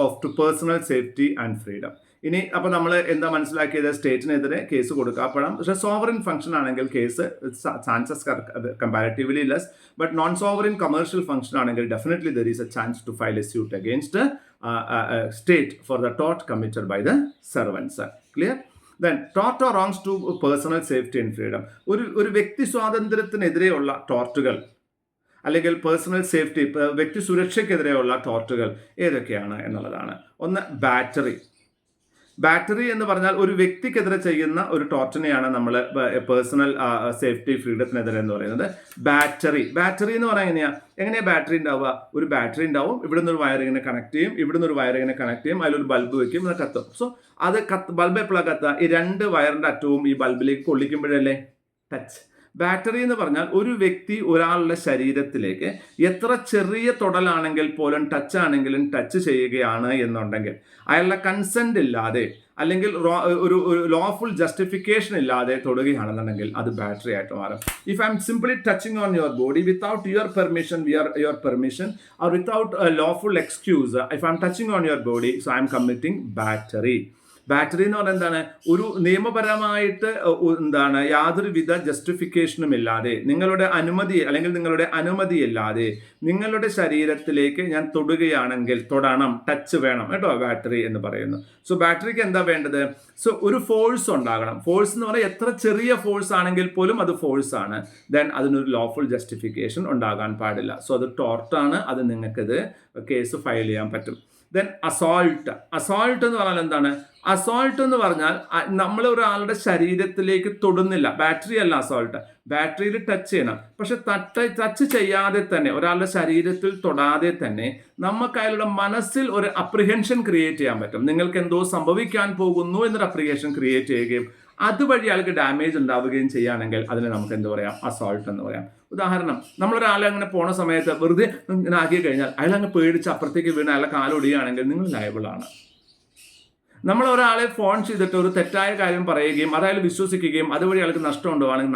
S1: of to personal safety and freedom. ഇനി അപ്പോൾ നമ്മൾ എന്താ മനസ്സിലാക്കിയത്? സ്റ്റേറ്റിനെതിരെ കേസ് കൊടുക്കപ്പെടാം. പക്ഷേ സോവറിൻ ഫംഗ്ഷൻ ആണെങ്കിൽ case chances comparatively less. But non sovereign commercial function ആണെങ്കിൽ definitely there is a chance to file a suit against state for the tort committed by the servants. Clear? Then tort or wrongs to personal safety and freedom. ഒരു വ്യക്തി സ്വാതന്ത്ര്യത്തിനെതിരെയുള്ള ടോർട്ടുകൾ അല്ലെങ്കിൽ പേഴ്സണൽ സേഫ്റ്റി, വ്യക്തി സുരക്ഷയ്ക്കെതിരെയുള്ള ടോർട്ടുകൾ ഏതൊക്കെയാണ് എന്നുള്ളതാണ്. ഒന്ന്, ബാറ്ററി എന്ന് പറഞ്ഞാൽ ഒരു വ്യക്തിക്കെതിരെ ചെയ്യുന്ന ഒരു ടോർച്ചറിനെയാണ് നമ്മൾ പേഴ്സണൽ സേഫ്റ്റി ഫ്രീഡത്തിനെതിരെ എന്ന് പറയുന്നത്. ബാറ്ററി എന്ന് പറയാൻ എങ്ങനെയാ ബാറ്ററി ഉണ്ടാവുക? ഒരു ബാറ്ററി ഉണ്ടാവും, ഇവിടുന്ന് ഒരു വയറിങ്ങിനെ കണക്ട് ചെയ്യും, ഇവിടുന്ന് ഒരു വയറിങ്ങിനെ കണക്ട് ചെയ്യും, അതിലൊരു ബൾബ് വെക്കും, അത് കത്തും. സോ അത് ബൾബ് എപ്പോഴാണ് കത്തുക? ഈ 2 വയറിന്റെ അറ്റവും ഈ ബൾബിലേക്ക് കൊള്ളിക്കുമ്പോഴല്ലേ ടച്ച്. ബാറ്ററി എന്ന് പറഞ്ഞാൽ ഒരു വ്യക്തി ഒരാളുടെ ശരീരത്തിലേക്ക് എത്ര ചെറിയ തൊടലാണെങ്കിൽ പോലും ടച്ച് ആണെങ്കിലും ടച്ച് ചെയ്യുകയാണ് എന്നുണ്ടെങ്കിൽ അയാളുടെ കൺസെന്റ് ഇല്ലാതെ അല്ലെങ്കിൽ ഒരു ലോഫുൾ ജസ്റ്റിഫിക്കേഷൻ ഇല്ലാതെ തൊടുകയാണെന്നുണ്ടെങ്കിൽ അത് ബാറ്ററി ആയിട്ട് മാറും. If I M simply touching on your body without your permission or without lawful excuse, if I M touching on your body, so I M committing battery. Battery എന്ന് പറഞ്ഞാൽ എന്താണ്? ഒരു നിയമപരമായിട്ട് യാതൊരുവിധ ജസ്റ്റിഫിക്കേഷനും ഇല്ലാതെ, നിങ്ങളുടെ അനുമതി അല്ലെങ്കിൽ നിങ്ങളുടെ അനുമതിയില്ലാതെ നിങ്ങളുടെ ശരീരത്തിലേക്ക് ഞാൻ തൊടുകയാണെങ്കിൽ, ടച്ച് വേണം കേട്ടോ, ബാറ്ററി എന്ന് പറയുന്നു. സോ ബാറ്ററിക്ക് എന്താ വേണ്ടത്? സോ ഒരു ഫോഴ്സ് ഉണ്ടാകണം. ഫോഴ്സ് എന്ന് പറഞ്ഞാൽ എത്ര ചെറിയ ഫോഴ്സ് ആണെങ്കിൽ പോലും അത് ഫോഴ്സ് ആണ്. ദെൻ അതിനൊരു ലോഫുൾ ജസ്റ്റിഫിക്കേഷൻ ഉണ്ടാകാൻ പാടില്ല. സോ അത് ടോർട്ടാണ്. അത് നിങ്ങൾക്കിത് കേസ് ഫയൽ ചെയ്യാൻ പറ്റും. ദെൻ അസോൾട്ട് എന്ന് പറഞ്ഞാൽ എന്താണ്? അസോൾട്ട് എന്ന് പറഞ്ഞാൽ നമ്മൾ ഒരാളുടെ ശരീരത്തിലേക്ക് തൊടുന്നില്ല. ബാറ്ററി അല്ല അസോൾട്ട്. ബാറ്ററിയിൽ ടച്ച് ചെയ്യണം, പക്ഷെ ടച്ച് ചെയ്യാതെ തന്നെ, ഒരാളുടെ ശരീരത്തിൽ തൊടാതെ തന്നെ നമുക്ക് അയാളുടെ മനസ്സിൽ ഒരു അപ്രിഹെൻഷൻ ക്രിയേറ്റ് ചെയ്യാൻ പറ്റും. നിങ്ങൾക്ക് എന്തോ സംഭവിക്കാൻ പോകുന്നു എന്നൊരു അപ്രിഹെൻഷൻ ക്രിയേറ്റ് ചെയ്യുകയും അതുവഴി അയാൾക്ക് ഡാമേജ് ഉണ്ടാവുകയും ചെയ്യുകയാണെങ്കിൽ അതിനെ നമുക്ക് എന്ത് പറയാം? അസോൾട്ട് എന്ന് പറയാം. ഉദാഹരണം, നമ്മളൊരാളെ അങ്ങനെ പോണ സമയത്ത് വെറുതെ ഇങ്ങനെ ആക്കി കഴിഞ്ഞാൽ അയാൾ അങ്ങ് പേടിച്ച് അപ്പുറത്തേക്ക് വീണ് അയാളെ കാലൊടിയുകയാണെങ്കിൽ നിങ്ങൾ ലയബിളാണ്. നമ്മൾ ഒരാളെ ഫോൺ ചെയ്തിട്ട് ഒരു തെറ്റായ കാര്യം പറയുകയും അതായത് വിശ്വസിക്കുകയും അതുവഴി അയാൾക്ക് നഷ്ടം ഉണ്ടാവുകയാണെങ്കിൽ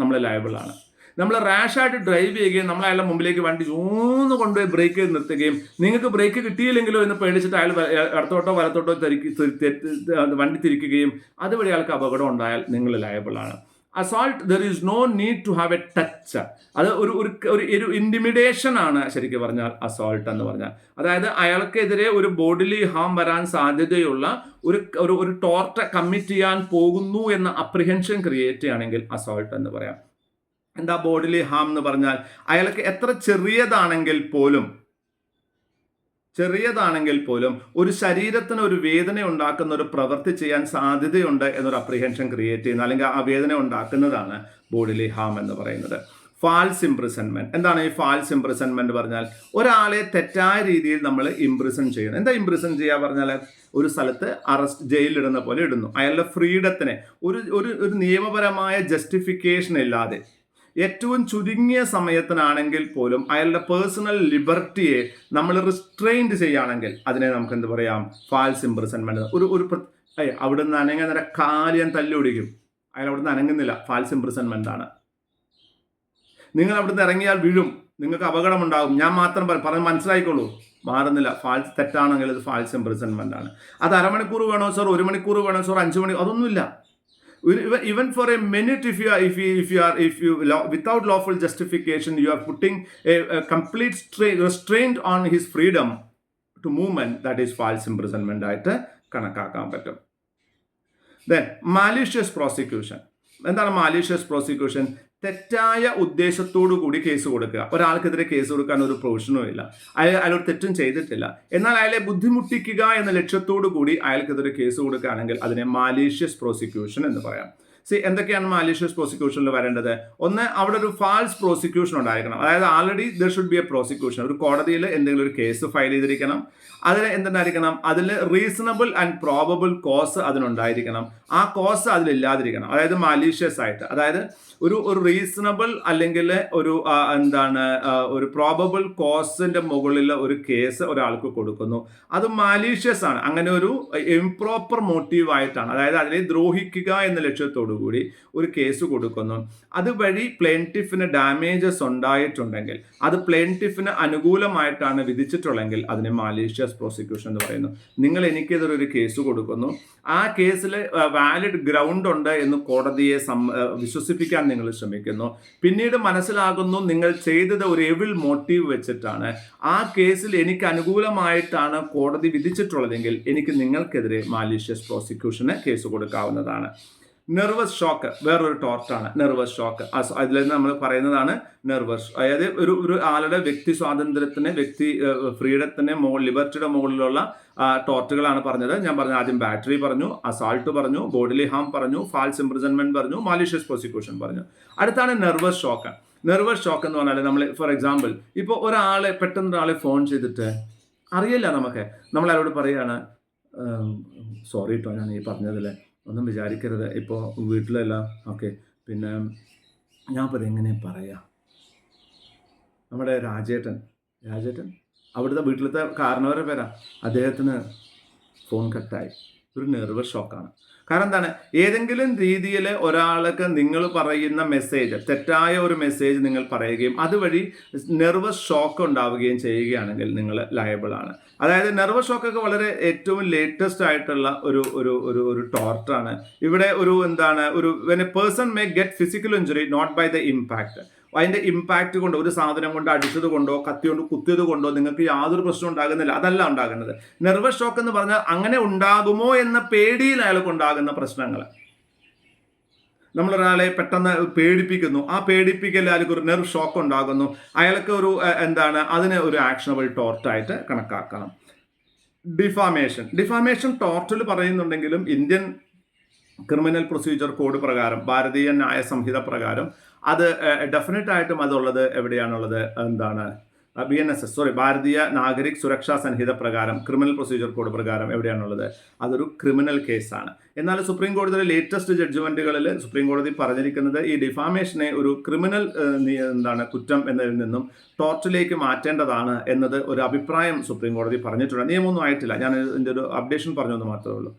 S1: നമ്മൾ ലയബിളാണ്. നമ്മൾ റാഷായിട്ട് ഡ്രൈവ് ചെയ്യുകയും നമ്മൾ അയാളുടെ മുമ്പിലേക്ക് വണ്ടി കൊണ്ടുപോയി ബ്രേക്ക് ചെയ്ത് നിർത്തുകയും നിങ്ങൾക്ക് ബ്രേക്ക് കിട്ടിയില്ലെങ്കിലോ എന്ന് പേടിച്ചിട്ട് അയാൾ ഇടത്തോട്ടോ വലത്തോട്ടോ വണ്ടി തിരിക്കുകയും അതുവഴി അയാൾക്ക് അപകടം ഉണ്ടായാൽ നിങ്ങൾ ലയബിളാണ്. Assault, there is no need to have a touch. അത് ഒരു ഇന്റിമിഡേഷൻ ആണ് ശരിക്കും പറഞ്ഞാൽ അസോൾട്ട് എന്ന് പറഞ്ഞാൽ. അതായത് അയാൾക്കെതിരെ ഒരു ബോഡിലി ഹാം വരാൻ സാധ്യതയുള്ള ഒരു ടോർട്ട് കമ്മിറ്റ് ചെയ്യാൻ പോകുന്നു എന്ന അപ്രിഹെൻഷൻ ക്രിയേറ്റ് ചെയ്യുകയാണെങ്കിൽ അസോൾട്ട് എന്ന് പറയാം. എന്താ ബോഡിലി ഹാം എന്ന് പറഞ്ഞാൽ? അയാൾക്ക് എത്ര ചെറിയതാണെങ്കിൽ പോലും ഒരു ശരീരത്തിന് ഒരു വേദന ഉണ്ടാക്കുന്ന ഒരു പ്രവൃത്തി ചെയ്യാൻ സാധ്യതയുണ്ട് എന്നൊരു അപ്രിഹെൻഷൻ ക്രിയേറ്റ് ചെയ്യുന്ന, അല്ലെങ്കിൽ ആ വേദന ഉണ്ടാക്കുന്നതാണ് ബോഡിലി ഹാം എന്ന് പറയുന്നത്. False imprisonment. എന്താണ് ഈ ഫാൾസ് ഇംപ്രിസൺമെന്റ് പറഞ്ഞാൽ? ഒരാളെ തെറ്റായ രീതിയിൽ നമ്മൾ ഇംപ്രിസൺ ചെയ്യണം. എന്താ ഇംപ്രിസൺ ചെയ്യുക പറഞ്ഞാൽ? ഒരു സ്ഥലത്ത് ജയിലിലിടുന്ന പോലെ ഇടുന്നു. അയാളുടെ ഫ്രീഡത്തിനെ ഒരു നിയമപരമായ ജസ്റ്റിഫിക്കേഷൻ ഇല്ലാതെ ഏറ്റവും ചുരുങ്ങിയ സമയത്തിനാണെങ്കിൽ പോലും അയാളുടെ പേഴ്സണൽ ലിബർട്ടിയെ നമ്മൾ റിസ്ട്രെയിൻഡ് ചെയ്യുകയാണെങ്കിൽ അതിനെ നമുക്ക് എന്ത് പറയാം? False imprisonment. അവിടെ നിന്ന് അനങ്ങുന്ന കാലിയാൻ തല്ലുപിടിക്കും, അയാൾ അവിടെ നിന്ന് അനങ്ങുന്നില്ല, ഫാൾസ് ഇംപ്രിസൺമെന്റ് ആണ്. നിങ്ങൾ അവിടുന്ന് ഇറങ്ങിയാൽ വീഴും, നിങ്ങൾക്ക് അപകടമുണ്ടാകും, ഞാൻ മാത്രം പറഞ്ഞ് മനസ്സിലായിക്കോളൂ, മാറുന്നില്ല. തെറ്റാണെങ്കിൽ അത് ഫാൾസ് ഇംപ്രിസൺമെന്റ് ആണ്. അത് അരമണിക്കൂർ വേണോ സാർ, 1 മണിക്കൂർ വേണോ സാർ, 5 മണിക്കൂർ, അതൊന്നുമില്ല. Even for a minute, if you without lawful justification, you are putting a complete restraint on his freedom to movement, that is false imprisonment ആയിട്ട് കണക്കാക്കാൻ പറ്റും. Then malicious prosecution. എന്താണ് malicious prosecution? തെറ്റായ ഉദ്ദേശത്തോടു കൂടി കേസ് കൊടുക്കുക. ഒരാൾക്കെതിരെ കേസ് കൊടുക്കാൻ ഒരു പ്രൊവിഷനും ഇല്ല, അയാളൊരു തെറ്റും ചെയ്തിട്ടില്ല, എന്നാൽ അയാളെ ബുദ്ധിമുട്ടിക്കുക എന്ന ലക്ഷ്യത്തോടു കൂടി അയാൾക്കെതിരെ കേസ് കൊടുക്കുകയാണെങ്കിൽ അതിനെ മാലീഷ്യസ് പ്രോസിക്യൂഷൻ എന്ന് പറയാം. എന്തൊക്കെയാണ് മാലീഷ്യസ് പ്രോസിക്യൂഷനിൽ വരേണ്ടത്? ഒന്ന്, അവിടെ ഒരു ഫാൾസ് പ്രോസിക്യൂഷൻ ഉണ്ടായിരിക്കണം. അതായത് already there should be A prosecution. ഒരു കോടതിയിൽ എന്തെങ്കിലും ഒരു കേസ് ഫയൽ ചെയ്തിരിക്കണം. അതിൽ എന്തുണ്ടായിരിക്കണം? അതിൽ റീസണബിൾ ആൻഡ് പ്രോബബിൾ കോസ് അതിനുണ്ടായിരിക്കണം. ആ കോസ് അതിലില്ലാതിരിക്കണം. അതായത് മാലീഷ്യസ് ആയിട്ട്, അതായത് ഒരു റീസണബിൾ അല്ലെങ്കിൽ ഒരു പ്രോബബിൾ കോസിന്റെ മുകളിൽ ഒരു കേസ് ഒരാൾക്ക് കൊടുക്കുന്നു, അത് മാലീഷ്യസ് ആണ്. അങ്ങനെ ഒരു ഇംപ്രോപ്പർ മോട്ടീവ് ആയിട്ടാണ്, അതായത് അതിനെ ദ്രോഹിക്കുക എന്ന ലക്ഷ്യത്തോടു കൂടി ഒരു കേസ് കൊടുക്കുന്നു. അതുവഴി പ്ലെയിൻറ്റിഫിന് ഡാമേജസ് ഉണ്ടായിട്ടുണ്ടെങ്കിൽ, അത് പ്ലെയിൻറ്റിഫിന് അനുകൂലമായിട്ടാണ് വിധിച്ചിട്ടുള്ളെങ്കിൽ അതിനെ മാലീഷ്യസ് പ്രോസിക്യൂഷൻ എന്ന് പറയുന്നു. നിങ്ങൾ എനിക്കെതിരൊരു കേസ് കൊടുക്കുന്നു, ആ കേസിൽ വാലിഡ് ഗ്രൗണ്ട് ഉണ്ട് എന്ന് കോടതിയെ വിശ്വസിപ്പിക്കാൻ നിങ്ങൾ ശ്രമിക്കുന്നു. പിന്നീട് മനസ്സിലാകുന്നു നിങ്ങൾ ചെയ്തത് ഒരു എവിൾ മോട്ടീവ് വെച്ചിട്ടാണ്, ആ കേസിൽ എനിക്ക് അനുകൂലമായിട്ടാണ് കോടതി വിധിച്ചിട്ടുള്ളതെങ്കിൽ എനിക്ക് നിങ്ങൾക്കെതിരെ മാലീഷ്യസ് പ്രോസിക്യൂഷന് കേസ് കൊടുക്കാവുന്നതാണ്. നെർവസ് ഷോക്ക് വേറൊരു ടോർട്ടാണ്. നെർവസ് ഷോക്ക് അതിൽ നമ്മൾ പറയുന്നതാണ് നെർവസ്. അതായത് ഒരു ആളുടെ വ്യക്തി സ്വാതന്ത്ര്യത്തിന്, വ്യക്തി ഫ്രീഡത്തിന്, ലിബർട്ടിയുടെ മുകളിലുള്ള ടോർട്ടുകളാണ് പറഞ്ഞത്. ഞാൻ പറഞ്ഞു, ആദ്യം ബാറ്ററി പറഞ്ഞു, അസാൾട്ട് പറഞ്ഞു, ബോഡിലി ഹാം പറഞ്ഞു, ഫാൾസ് ഇംപ്രിസൺമെന്റ് പറഞ്ഞു, മാലീഷ്യസ് പ്രോസിക്യൂഷൻ പറഞ്ഞു. അടുത്താണ് നെർവസ് ഷോക്ക്. നെർവസ് ഷോക്ക് എന്ന് പറഞ്ഞാൽ നമ്മൾ ഫോർ എക്സാമ്പിൾ ഇപ്പോൾ പെട്ടെന്ന് ഒരാളെ ഫോൺ ചെയ്തിട്ട് അറിയില്ല, നമ്മൾ ആരോട് പറയുകയാണ്, സോറി കേട്ടോ ഞാൻ ഈ പറഞ്ഞതിൽ ഒന്നും വിചാരിക്കരുത്, ഇപ്പോൾ വീട്ടിലല്ല, ഓക്കെ, പിന്നെ ഞാൻ ഇപ്പോൾ ഇതെങ്ങനെ പറയാം, നമ്മുടെ രാജേട്ടൻ അവിടുത്തെ വീട്ടിലത്തെ കാരണവരെ പേരാ, അദ്ദേഹത്തിന് ഫോൺ കട്ടായി. ഒരു നെർവസ് ഷോക്കാണ്. കാരണം എന്താണ്? ഏതെങ്കിലും രീതിയിൽ ഒരാൾക്ക് നിങ്ങൾ പറയുന്ന മെസ്സേജ്, തെറ്റായ ഒരു മെസ്സേജ് നിങ്ങൾ പറയുകയും അതുവഴി നെർവസ് ഷോക്ക് ഉണ്ടാവുകയും ചെയ്യുകയാണെങ്കിൽ നിങ്ങൾ ലയബിൾ ആണ്. അതായത് നെർവസ് ഷോക്കൊക്കെ വളരെ ഏറ്റവും ലേറ്റസ്റ്റ് ആയിട്ടുള്ള ഒരു ടോർട്ടാണ്. ഇവിടെ when a person may get physical injury not by the impact. അതിന്റെ ഇമ്പാക്ട് കൊണ്ട്, ഒരു സാധനം കൊണ്ട് അടിച്ചത് കൊണ്ടോ കത്തി കൊണ്ട് കുത്തിയത് കൊണ്ടോ നിങ്ങൾക്ക് യാതൊരു പ്രശ്നം ഉണ്ടാകുന്നില്ല. അതല്ല ഉണ്ടാകുന്നത്. നെർവസ് ഷോക്ക് എന്ന് പറഞ്ഞാൽ അങ്ങനെ ഉണ്ടാകുമോ എന്ന പേടിയിൽ അയാൾക്ക് ഉണ്ടാകുന്ന പ്രശ്നങ്ങൾ. നമ്മളൊരാളെ പെട്ടെന്ന് പേടിപ്പിക്കുന്നു, ആ പേടിപ്പിക്കൽ അയാൾക്ക് ഒരു നെർവ് ഷോക്ക് ഉണ്ടാകുന്നു, അയാൾക്ക് അതിനെ ഒരു ആക്ഷനബിൾ ടോർട്ടായിട്ട് കണക്കാക്കണം. ഡിഫാമേഷൻ ടോർട്ടിൽ പറയുന്നുണ്ടെങ്കിലും ഇന്ത്യൻ ക്രിമിനൽ പ്രൊസീജിയർ കോഡ് പ്രകാരം, ഭാരതീയ ന്യായ സംഹിത പ്രകാരം അത് ഡെഫിനറ്റ് ആയിട്ടും അതുള്ളത് എവിടെയാണുള്ളത്? ഭാരതീയ നാഗരിക് സുരക്ഷാ സംഹിത പ്രകാരം, ക്രിമിനൽ പ്രൊസീജിയർ കോഡ് പ്രകാരം എവിടെയാണുള്ളത്? അതൊരു ക്രിമിനൽ കേസാണ്. എന്നാൽ സുപ്രീം കോടതിയിലെ ലേറ്റസ്റ്റ് ജഡ്ജ്മെന്റുകളിൽ സുപ്രീം കോടതി പറഞ്ഞിരിക്കുന്നത് ഈ ഡിഫാമേഷനെ ഒരു ക്രിമിനൽ കുറ്റം എന്നതിൽ നിന്നും ടോർട്ടിലേക്ക് മാറ്റേണ്ടതാണ് എന്നത് ഒരു അഭിപ്രായം സുപ്രീം കോടതി പറഞ്ഞിട്ടുണ്ട്. നിയമമൊന്നും ആയിട്ടില്ല, ഞാൻ ഇതിൻ്റെ ഒരു അപ്ഡേഷൻ പറഞ്ഞെന്ന് മാത്രമേ ഉള്ളൂ.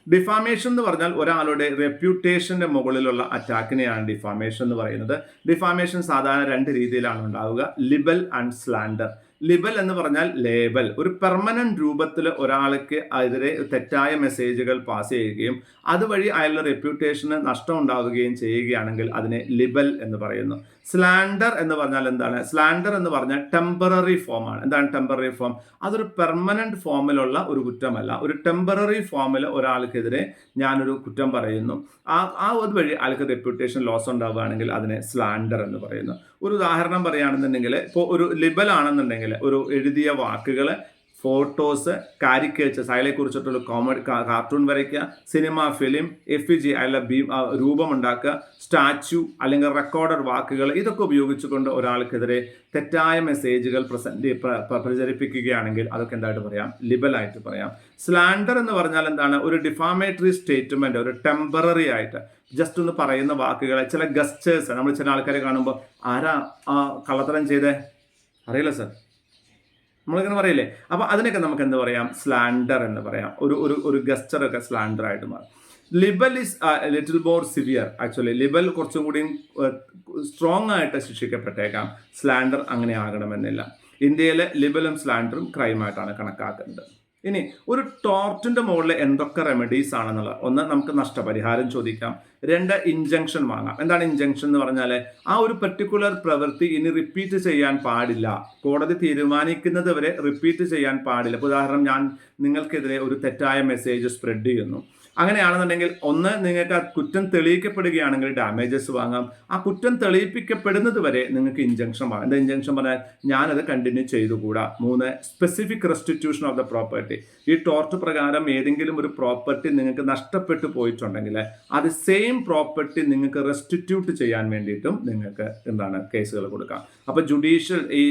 S1: ഡിഫാമേഷൻ എന്ന് പറഞ്ഞാൽ ഒരാളുടെ റെപ്യൂട്ടേഷന്റെ മുകളിലുള്ള അറ്റാക്കിനെയാണ് ഡിഫാമേഷൻ എന്ന് പറയുന്നത്. ഡിഫാമേഷൻ സാധാരണ രണ്ട് രീതിയിലാണ് ഉണ്ടാവുക: ലിബൽ ആൻഡ് സ്ലാൻഡർ. ലിബൽ എന്ന് പറഞ്ഞാൽ ലേബൽ, ഒരു പെർമനന്റ് രൂപത്തിൽ ഒരാൾക്ക് എതിരെ തെറ്റായ മെസ്സേജുകൾ പാസ് ചെയ്യുകയും അതുവഴി അയാളുടെ റെപ്യൂട്ടേഷന് നഷ്ടം ഉണ്ടാവുകയും ചെയ്യുകയാണെങ്കിൽ അതിനെ ലിബൽ എന്ന് പറയുന്നു. സ്ലാൻഡർ എന്ന് പറഞ്ഞാൽ എന്താണ്? സ്ലാൻഡർ എന്ന് പറഞ്ഞാൽ ടെമ്പററി ഫോം ആണ്. എന്താണ് ടെമ്പററി ഫോം? അതൊരു പെർമനന്റ് ഫോമിലുള്ള ഒരു കുറ്റമല്ല. ഒരു ടെമ്പററി ഫോമിൽ ഒരാൾക്കെതിരെ ഞാനൊരു കുറ്റം പറയുന്നു, അതുവഴി അയാൾക്ക് റെപ്യൂട്ടേഷൻ ലോസ് ഉണ്ടാവുകയാണെങ്കിൽ അതിനെ സ്ലാൻഡർ എന്ന് പറയുന്നു. ഒരു ഉദാഹരണം പറയുകയാണെന്നുണ്ടെങ്കിൽ, ഇപ്പോൾ ഒരു ലിബൽ ആണെന്നുണ്ടെങ്കിൽ ഒരു എഴുതിയ വാക്കുകൾ, ഫോട്ടോസ്, കാരിക്കേച്ചേഴ്സ്, അയാളെ കുറിച്ചിട്ടുള്ള കാർട്ടൂൺ വരയ്ക്കുക, സിനിമ, ഫിലിം, എഫിജി, അയാളുടെ രൂപമുണ്ടാക്കുക, സ്റ്റാച്യു അല്ലെങ്കിൽ റെക്കോർഡർ വാക്കുകൾ, ഇതൊക്കെ ഉപയോഗിച്ചുകൊണ്ട് ഒരാൾക്കെതിരെ തെറ്റായ മെസ്സേജുകൾ പ്രചരിപ്പിക്കുകയാണെങ്കിൽ അതൊക്കെ എന്തായിട്ട് പറയാം? ലിബലായിട്ട് പറയാം. സ്ലാൻഡർ എന്ന് പറഞ്ഞാൽ എന്താണ്? ഒരു ഡിഫാമേറ്ററി സ്റ്റേറ്റ്മെന്റ്, ഒരു ടെമ്പററി ആയിട്ട് ജസ്റ്റ് ഒന്ന് പറയുന്ന വാക്കുകളെ, ചില ഗസ്റ്റേഴ്സ്, നമ്മൾ ചില ആൾക്കാരെ കാണുമ്പോൾ ആരാ കള്ളത്തരം ചെയ്തേ അറിയില്ല സർ, നമ്മളിങ്ങനെ പറയില്ലേ? അപ്പോൾ അതിനൊക്കെ നമുക്ക് എന്ത് പറയാം? സ്ലാൻഡർ എന്ന് പറയാം. ഒരു ഗസ്റ്ററൊക്കെ സ്ലാൻഡർ ആയിട്ട് മാറും. Libel is little more severe. Actually libel കുറച്ചും കൂടി സ്ട്രോങ് ആയിട്ട് ശിക്ഷിക്കപ്പെട്ടേക്കാം. സ്ലാൻഡർ അങ്ങനെ ആകണമെന്നില്ല. ഇന്ത്യയിൽ ലിബലും സ്ലാൻഡറും ക്രൈമായിട്ടാണ് കണക്കാക്കുന്നത്. ഇനി ഒരു ടോർട്ടിന്റെ മുകളിൽ എന്തൊക്കെ റെമഡീസ് ആണെന്നുള്ളത്: ഒന്ന്, നമുക്ക് നഷ്ടപരിഹാരം ചോദിക്കാം. രണ്ട്, ഇൻജങ്ഷൻ വാങ്ങാം. എന്താണ് ഇൻജങ്ഷൻ എന്ന് പറഞ്ഞാൽ? ആ ഒരു പെർട്ടിക്കുലർ പ്രവൃത്തി ഇനി റിപ്പീറ്റ് ചെയ്യാൻ പാടില്ല, കോടതി തീരുമാനിക്കുന്നത് വരെ റിപ്പീറ്റ് ചെയ്യാൻ പാടില്ല. ഇപ്പോൾ ഉദാഹരണം, ഞാൻ നിങ്ങൾക്കെതിരെ ഒരു തെറ്റായ മെസ്സേജ് സ്പ്രെഡ് ചെയ്യുന്നു, അങ്ങനെയാണെന്നുണ്ടെങ്കിൽ ഒന്ന് നിങ്ങൾക്ക് ആ കുറ്റം തെളിയിക്കപ്പെടുകയാണെങ്കിൽ ഡാമേജസ് വാങ്ങാം. ആ കുറ്റം തെളിയിപ്പിക്കപ്പെടുന്നത് വരെ നിങ്ങൾക്ക് ഇഞ്ചക്ഷൻ വാങ്ങാം. എന്താ ഇഞ്ചക്ഷൻ പറഞ്ഞാൽ ഞാനത് കണ്ടിന്യൂ ചെയ്തുകൂടാ. 3 specific restitution of the property. ഈ ടോർട്ട് പ്രകാരം ഏതെങ്കിലും ഒരു പ്രോപ്പർട്ടി നിങ്ങൾക്ക് നഷ്ടപ്പെട്ടു പോയിട്ടുണ്ടെങ്കിൽ അത് സെയിം പ്രോപ്പർട്ടി നിങ്ങൾക്ക് റെസ്റ്റിറ്റ്യൂട്ട് ചെയ്യാൻ വേണ്ടിയിട്ടും നിങ്ങൾക്ക് എന്താണ് കേസുകൾ കൊടുക്കാം. അപ്പോൾ ജുഡീഷ്യൽ ഈ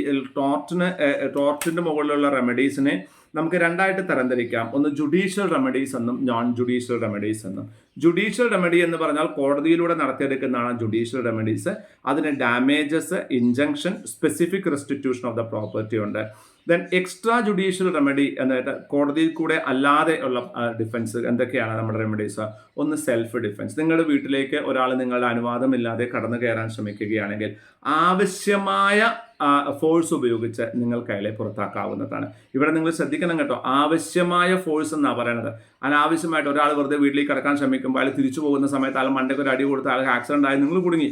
S1: ടോർട്ടിന്റെ മുകളിലുള്ള റെമഡീസിനെ നമുക്ക് രണ്ടായിട്ട് തരംതിരിക്കാം. ഒന്ന് ജുഡീഷ്യൽ റെമഡീസ് എന്നും നോൺ ജുഡീഷ്യൽ റെമഡീസ് എന്നും. ജുഡീഷ്യൽ റെമഡി എന്ന് പറഞ്ഞാൽ കോടതിയിലൂടെ നടത്തിയെടുക്കുന്നതാണ് ജുഡീഷ്യൽ റെമഡീസ്. അതിന് damages, injunction, specific restitution of the property ഉണ്ട്. ദെൻ എക്സ്ട്രാ ജുഡീഷ്യൽ റെമഡി എന്നിട്ട് കോടതിയിൽ കൂടെ അല്ലാതെ ഉള്ള ഡിഫൻസ് എന്തൊക്കെയാണ് നമ്മുടെ റെമഡീസ്? ഒന്ന് സെൽഫ് ഡിഫൻസ്. നിങ്ങളുടെ വീട്ടിലേക്ക് ഒരാൾ നിങ്ങളുടെ അനുവാദമില്ലാതെ കടന്നു കയറാൻ ശ്രമിക്കുകയാണെങ്കിൽ ആവശ്യമായ ഫോഴ്സ് ഉപയോഗിച്ച് നിങ്ങൾക്ക് അയാളെ പുറത്താക്കാവുന്നതാണ്. ഇവിടെ നിങ്ങൾ ശ്രദ്ധിക്കണം കേട്ടോ, ആവശ്യമായ ഫോഴ്സ് എന്നാണ് പറയണത്. അനാവശ്യമായിട്ട് ഒരാൾ വെറുതെ വീട്ടിലേക്ക് കടക്കാൻ ശ്രമിക്കുമ്പോൾ അയാൾ തിരിച്ചു പോകുന്ന സമയത്ത് അയാൾ മണ്ടയ്ക്ക് ഒരു അടി കൊടുത്ത് അയാൾക്ക് ആക്സിഡന്റ് ആയി നിങ്ങൾ കുടുങ്ങി.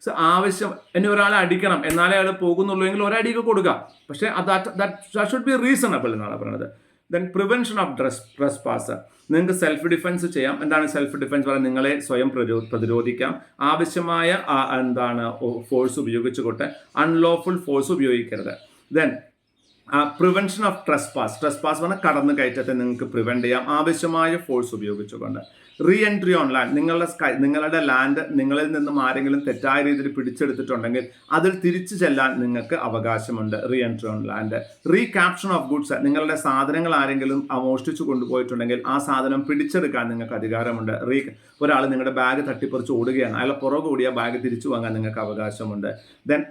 S1: സോ ആവശ്യം ഇനി ഒരാളെ അടിക്കണം എന്നാലേ അയാൾ പോകുന്നുള്ളൂ എങ്കിൽ ഒരടിയൊക്കെ കൊടുക്കാം. പക്ഷേ ദാറ്റ് ഷുഡ് ബി റീസണബിൾ എന്നാണ് പറയുന്നത്. Then prevention of trespass. നിങ്ങൾക്ക് സെൽഫ് ഡിഫൻസ് ചെയ്യാം. എന്താണ് സെൽഫ് ഡിഫൻസ് പറയുന്നത്? നിങ്ങളെ സ്വയം പ്രതിരോധിക്കാം. ആവശ്യമായ ഫോഴ്സ് ഉപയോഗിച്ചുകൊണ്ട് അൺലോഫുൾ ഫോഴ്സ് ഉപയോഗിക്കരുത്. ദെൻ പ്രിവെൻഷൻ ഓഫ് ട്രെസ്പാസ് പറഞ്ഞാൽ കടന്നു കയറ്റത്തെ നിങ്ങൾക്ക് പ്രിവെന്റ് ചെയ്യാം ആവശ്യമായ ഫോഴ്സ് ഉപയോഗിച്ചുകൊണ്ട്. Re entry on land. നിങ്ങളുടെ ലാൻഡ് നിങ്ങളിൽ നിന്നും ആരെങ്കിലും തെറ്റായ രീതിയിൽ പിടിച്ചെടുത്തിട്ടുണ്ടെങ്കിൽ അതിൽ തിരിച്ചു ചെല്ലാൻ നിങ്ങൾക്ക് അവകാശമുണ്ട്. Re entry on land. Recaption of goods. നിങ്ങളുടെ സാധനങ്ങൾ ആരെങ്കിലും മോഷ്ടിച്ചു കൊണ്ടുപോയിട്ടുണ്ടെങ്കിൽ ആ സാധനം പിടിച്ചെടുക്കാൻ നിങ്ങൾക്ക് അധികാരമുണ്ട്. ഒരാൾ നിങ്ങളുടെ ബാഗ് തട്ടിപ്പറിച്ച് ഓടുകയാണ്, അയാളെ പുറകെ ഓടിയ ബാഗ് തിരിച്ചു വാങ്ങാൻ നിങ്ങൾക്ക് അവകാശമുണ്ട്. Then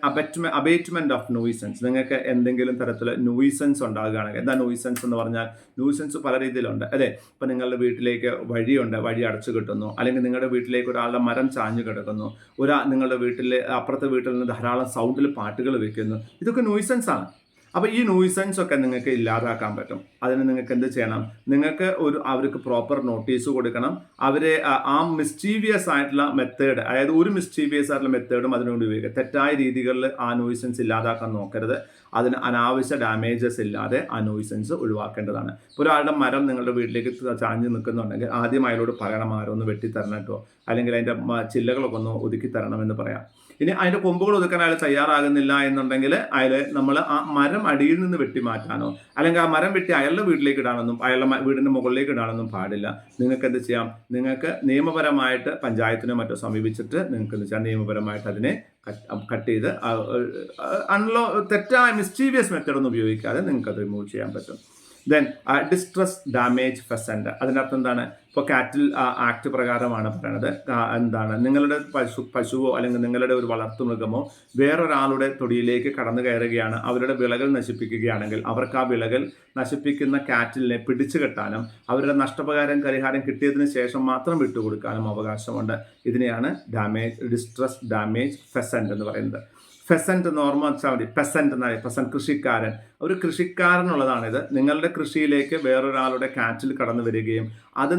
S1: abatement of nuisance. നിങ്ങൾക്ക് എന്തെങ്കിലും തരത്തിൽ നൂയിസൻസ് ഉണ്ടാകുകയാണെങ്കിൽ, എന്താ നൂയിസൻസ് എന്ന് പറഞ്ഞാൽ? നൂയിസൻസ് പല രീതിയിലുണ്ട് അല്ലേ. ഇപ്പം നിങ്ങളുടെ വീട്ടിലേക്ക് വഴിയുണ്ട്, വഴി അടച്ചു കിട്ടുന്നു, അല്ലെങ്കിൽ നിങ്ങളുടെ വീട്ടിലേക്ക് ഒരാളുടെ മരം ചാഞ്ഞു കിടക്കുന്നു, നിങ്ങളുടെ അപ്പുറത്തെ വീട്ടിൽ നിന്ന് ധാരാളം സൗണ്ടിൽ പാട്ടുകൾ വെക്കുന്നു, ഇതൊക്കെ നൂയിസൻസ് ആണ്. അപ്പോൾ ഈ നൂയിസൻസ് ഒക്കെ നിങ്ങൾക്ക് ഇല്ലാതാക്കാൻ പറ്റും. അതിന് നിങ്ങൾക്ക് എന്ത് ചെയ്യണം? നിങ്ങൾക്ക് അവർക്ക് പ്രോപ്പർ നോട്ടീസ് കൊടുക്കണം. അവരെ ആ മിസ്റ്റീവിയസ് ആയിട്ടുള്ള മെത്തേഡ്, അതായത് ഒരു മിസ്റ്റീവിയസ് ആയിട്ടുള്ള മെത്തേഡും അതിനുവേണ്ടി ഉപയോഗിക്കുക. തെറ്റായ രീതികളിൽ ആ നൂയിസൻസ് ഇല്ലാതാക്കാൻ നോക്കരുത്. അതിന് അനാവശ്യ ഡാമേജസ് ഇല്ലാതെ ആ നൂയിസൻസ് ഒഴിവാക്കേണ്ടതാണ്. ഒരാളുടെ മരം നിങ്ങളുടെ വീട്ടിലേക്ക് ചാഞ്ഞ് നിൽക്കുന്നുണ്ടെങ്കിൽ ആദ്യം അയാളോട് പറയണം, ആരോ ഒന്ന് വെട്ടിത്തരണം കേട്ടോ, അല്ലെങ്കിൽ അതിൻ്റെ ചില്ലകളൊക്കെ ഒന്ന് ഒതുക്കി തരണമെന്ന് പറയാം. ഇനി അതിൻ്റെ കൊമ്പുകൾ ഒതുക്കാൻ അയാൾ തയ്യാറാകുന്നില്ല എന്നുണ്ടെങ്കിൽ നമ്മൾ ആ മരം അടിയിൽ നിന്ന് വെട്ടി മാറ്റാനോ അല്ലെങ്കിൽ ആ മരം വെട്ടി അയാളുടെ വീട്ടിലേക്ക് ഇടാനൊന്നും അയാളുടെ വീടിൻ്റെ മുകളിലേക്ക് ഇടാനൊന്നും പാടില്ല. നിങ്ങൾക്ക് എന്ത് ചെയ്യാം? നിങ്ങൾക്ക് നിയമപരമായിട്ട് പഞ്ചായത്തിനോ മറ്റോ സമീപിച്ചിട്ട് നിങ്ങൾക്ക് എന്ത് ചെയ്യാം? നിയമപരമായിട്ട് അതിനെ കട്ട് ചെയ്ത് തെറ്റായ മിസ്റ്റീവിയസ് മെത്തേഡൊന്നും ഉപയോഗിക്കാതെ നിങ്ങൾക്ക് അത് റിമൂവ് ചെയ്യാൻ പറ്റും. Then distress damage pheasant. അതിൻ്റെ അർത്ഥം എന്താണ്? ഇപ്പോൾ കാറ്റിൽ ആക്ട് പ്രകാരമാണ് പറയുന്നത്. നിങ്ങളുടെ പശുവോ അല്ലെങ്കിൽ നിങ്ങളുടെ ഒരു വളർത്തുമൃഗമോ വേറൊരാളുടെ തൊടിയിലേക്ക് കടന്നു കയറുകയാണ്, അവരുടെ വിളകൾ നശിപ്പിക്കുകയാണെങ്കിൽ അവർക്ക് ആ വിളകൾ നശിപ്പിക്കുന്ന കാറ്റിലിനെ പിടിച്ചു കെട്ടാനും അവരുടെ പരിഹാരം കിട്ടിയതിന് ശേഷം മാത്രം വിട്ടുകൊടുക്കാനും അവകാശമുണ്ട്. ഇതിനെയാണ് ഡിസ്ട്രസ് ഡാമേജ് ഫെസൻറ്റ് എന്ന് പറയുന്നത്. ഫെസൻറ്റ് എന്ന് ഓർമ്മ വെച്ചാൽ മതി. പെസൻറ്റ് കൃഷിക്കാരൻ. ഒരു കൃഷിക്കാരനുള്ളതാണിത്. നിങ്ങളുടെ കൃഷിയിലേക്ക് വേറൊരാളുടെ കാറ്റിൽ കടന്നു വരികയും അത്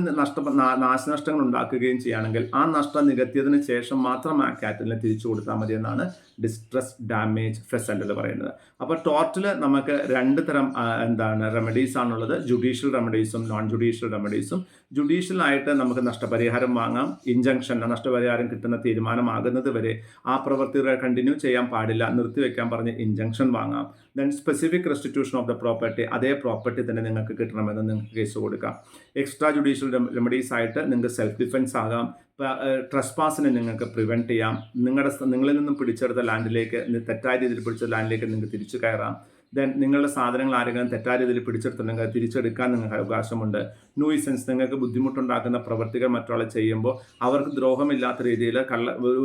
S1: നാശനഷ്ടങ്ങൾ ഉണ്ടാക്കുകയും ചെയ്യുകയാണെങ്കിൽ ആ നഷ്ടം നികത്തിയതിന് ശേഷം മാത്രം ആ കാറ്റിലിനെ തിരിച്ചു കൊടുത്താൽ മതി എന്നാണ് ഡിസ്ട്രസ് ഡാമേജ് ഫെസൻറ്റ് എന്ന് പറയുന്നത്. അപ്പോൾ ടോർട്ടിൽ നമുക്ക് രണ്ട് തരം റെമഡീസ് ആണുള്ളത്. ജുഡീഷ്യൽ റെമഡീസും നോൺ ജുഡീഷ്യൽ റെമഡീസും. ജുഡീഷ്യലായിട്ട് നമുക്ക് നഷ്ടപരിഹാരം വാങ്ങാം. ഇഞ്ചക്ഷൻ, നഷ്ടപരിഹാരം കിട്ടുന്ന തീരുമാനമാകുന്നത് വരെ ആ പ്രവൃത്തി കണ്ടിന്യൂ ചെയ്യാൻ പാടില്ല, നിർത്തിവെക്കാൻ പറഞ്ഞ് ഇഞ്ചക്ഷൻ വാങ്ങാം. Then specific restitution of the property. അതേ പ്രോപ്പർട്ടി തന്നെ നിങ്ങൾക്ക് കിട്ടണമെന്ന് നിങ്ങൾക്ക് കേസ് കൊടുക്കാം. എക്സ്ട്രാ ജുഡീഷ്യൽ റെമഡീസ് ആയിട്ട് നിങ്ങൾക്ക് സെൽഫ് ഡിഫെൻസ് ആകാം. ട്രെസ്പാസിനെ നിങ്ങൾക്ക് പ്രിവെൻറ്റ് ചെയ്യാം. നിങ്ങളിൽ നിന്നും പിടിച്ചെടുത്ത ലാൻഡിലേക്ക്, തെറ്റായ രീതിയിൽ പിടിച്ച ലാൻഡിലേക്ക് നിങ്ങൾക്ക് തിരിച്ചു കയറാം. ദെൻ നിങ്ങളുടെ സാധനങ്ങൾ ആരെങ്കിലും തെറ്റായ രീതിയിൽ പിടിച്ചെടുത്തിട്ടുണ്ടെങ്കിൽ അത് തിരിച്ചെടുക്കാൻ നിങ്ങൾക്ക് അവകാശമുണ്ട്. നൂയിസൻസ്, നിങ്ങൾക്ക് ബുദ്ധിമുട്ടുണ്ടാക്കുന്ന പ്രവർത്തികൾ മറ്റൊരാളെ ചെയ്യുമ്പോൾ അവർക്ക് ദ്രോഹമില്ലാത്ത രീതിയിൽ,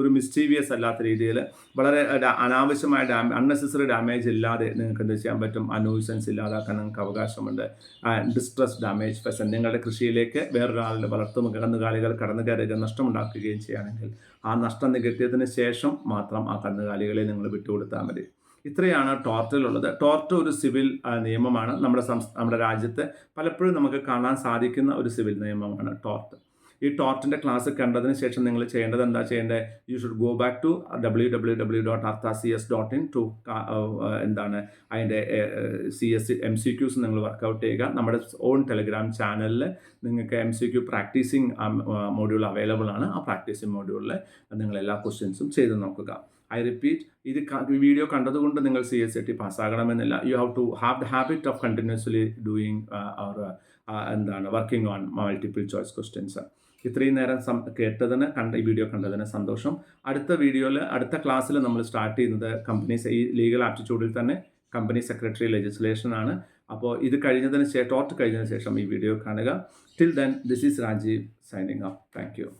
S1: ഒരു മിസ്റ്റീവിയസ് അല്ലാത്ത രീതിയിൽ, വളരെ അനാവശ്യമായ അൺനെസസറി ഡാമേജ് ഇല്ലാതെ നിങ്ങൾക്ക് എന്ത് ചെയ്യാൻ പറ്റും? ആ നൂയിസൻസ് ഇല്ലാതാക്കാൻ നിങ്ങൾക്ക് അവകാശമുണ്ട്. Distress damage pheasant. നിങ്ങളുടെ കൃഷിയിലേക്ക് വേറൊരാളുടെ കന്നുകാലികൾ കടന്നു കയറുക നഷ്ടമുണ്ടാക്കുകയും ചെയ്യുകയാണെങ്കിൽ ആ നഷ്ടം നികത്തിയതിന് ശേഷം മാത്രം ആ കന്നുകാലികളെ നിങ്ങൾ വിട്ടുകൊടുത്താൽ മതി. ഇത്രയാണ് ടോർട്ടിലുള്ളത്. ടോർട്ട് ഒരു സിവിൽ നിയമമാണ്. നമ്മുടെ രാജ്യത്ത് പലപ്പോഴും നമുക്ക് കാണാൻ സാധിക്കുന്ന ഒരു സിവിൽ നിയമമാണ് ടോർട്ട്. ഈ ടോർട്ടിൻ്റെ ക്ലാസ് കണ്ടതിന് ശേഷം നിങ്ങൾ ചെയ്യേണ്ടത് എന്താ ചെയ്യേണ്ടത്? You should go back to www.artha.cs.in to എന്താണ് അതിൻ്റെ MCQs നിങ്ങൾ വർക്കൗട്ട് ചെയ്യുക. നമ്മുടെ ഓൺ ടെലിഗ്രാം ചാനലിൽ നിങ്ങൾക്ക് MCQ പ്രാക്ടീസിങ് മോഡ്യൂൾ അവൈലബിൾ ആണ്. ആ പ്രാക്ടീസിങ് മോഡ്യൂളിൽ നിങ്ങൾ എല്ലാ ക്വസ്റ്റ്യൻസും ചെയ്ത് നോക്കുക. ഐ റിപ്പീറ്റ്, ഇത് വീഡിയോ കണ്ടതുകൊണ്ട് നിങ്ങൾ CSAT പാസ്സാകണമെന്നില്ല. You have to have the habit of continuously doing working on multiple choice questions. ഇത്രയും നേരം ഈ വീഡിയോ കണ്ടതിന് സന്തോഷം. അടുത്ത വീഡിയോയിൽ, അടുത്ത ക്ലാസ്സിൽ നമ്മൾ സ്റ്റാർട്ട് ചെയ്യുന്നത് കമ്പനീസ്, ഈ ലീഗൽ ആപ്റ്റിറ്റ്യൂഡിൽ തന്നെ കമ്പനി സെക്രട്ടറി ലെജിസ്ലേഷൻ ആണ്. അപ്പോൾ ഇത് ടോർട്ട് കഴിഞ്ഞതിന് ശേഷം ഈ വീഡിയോ കാണുക. Till then, this is Rajeev signing off. Thank U.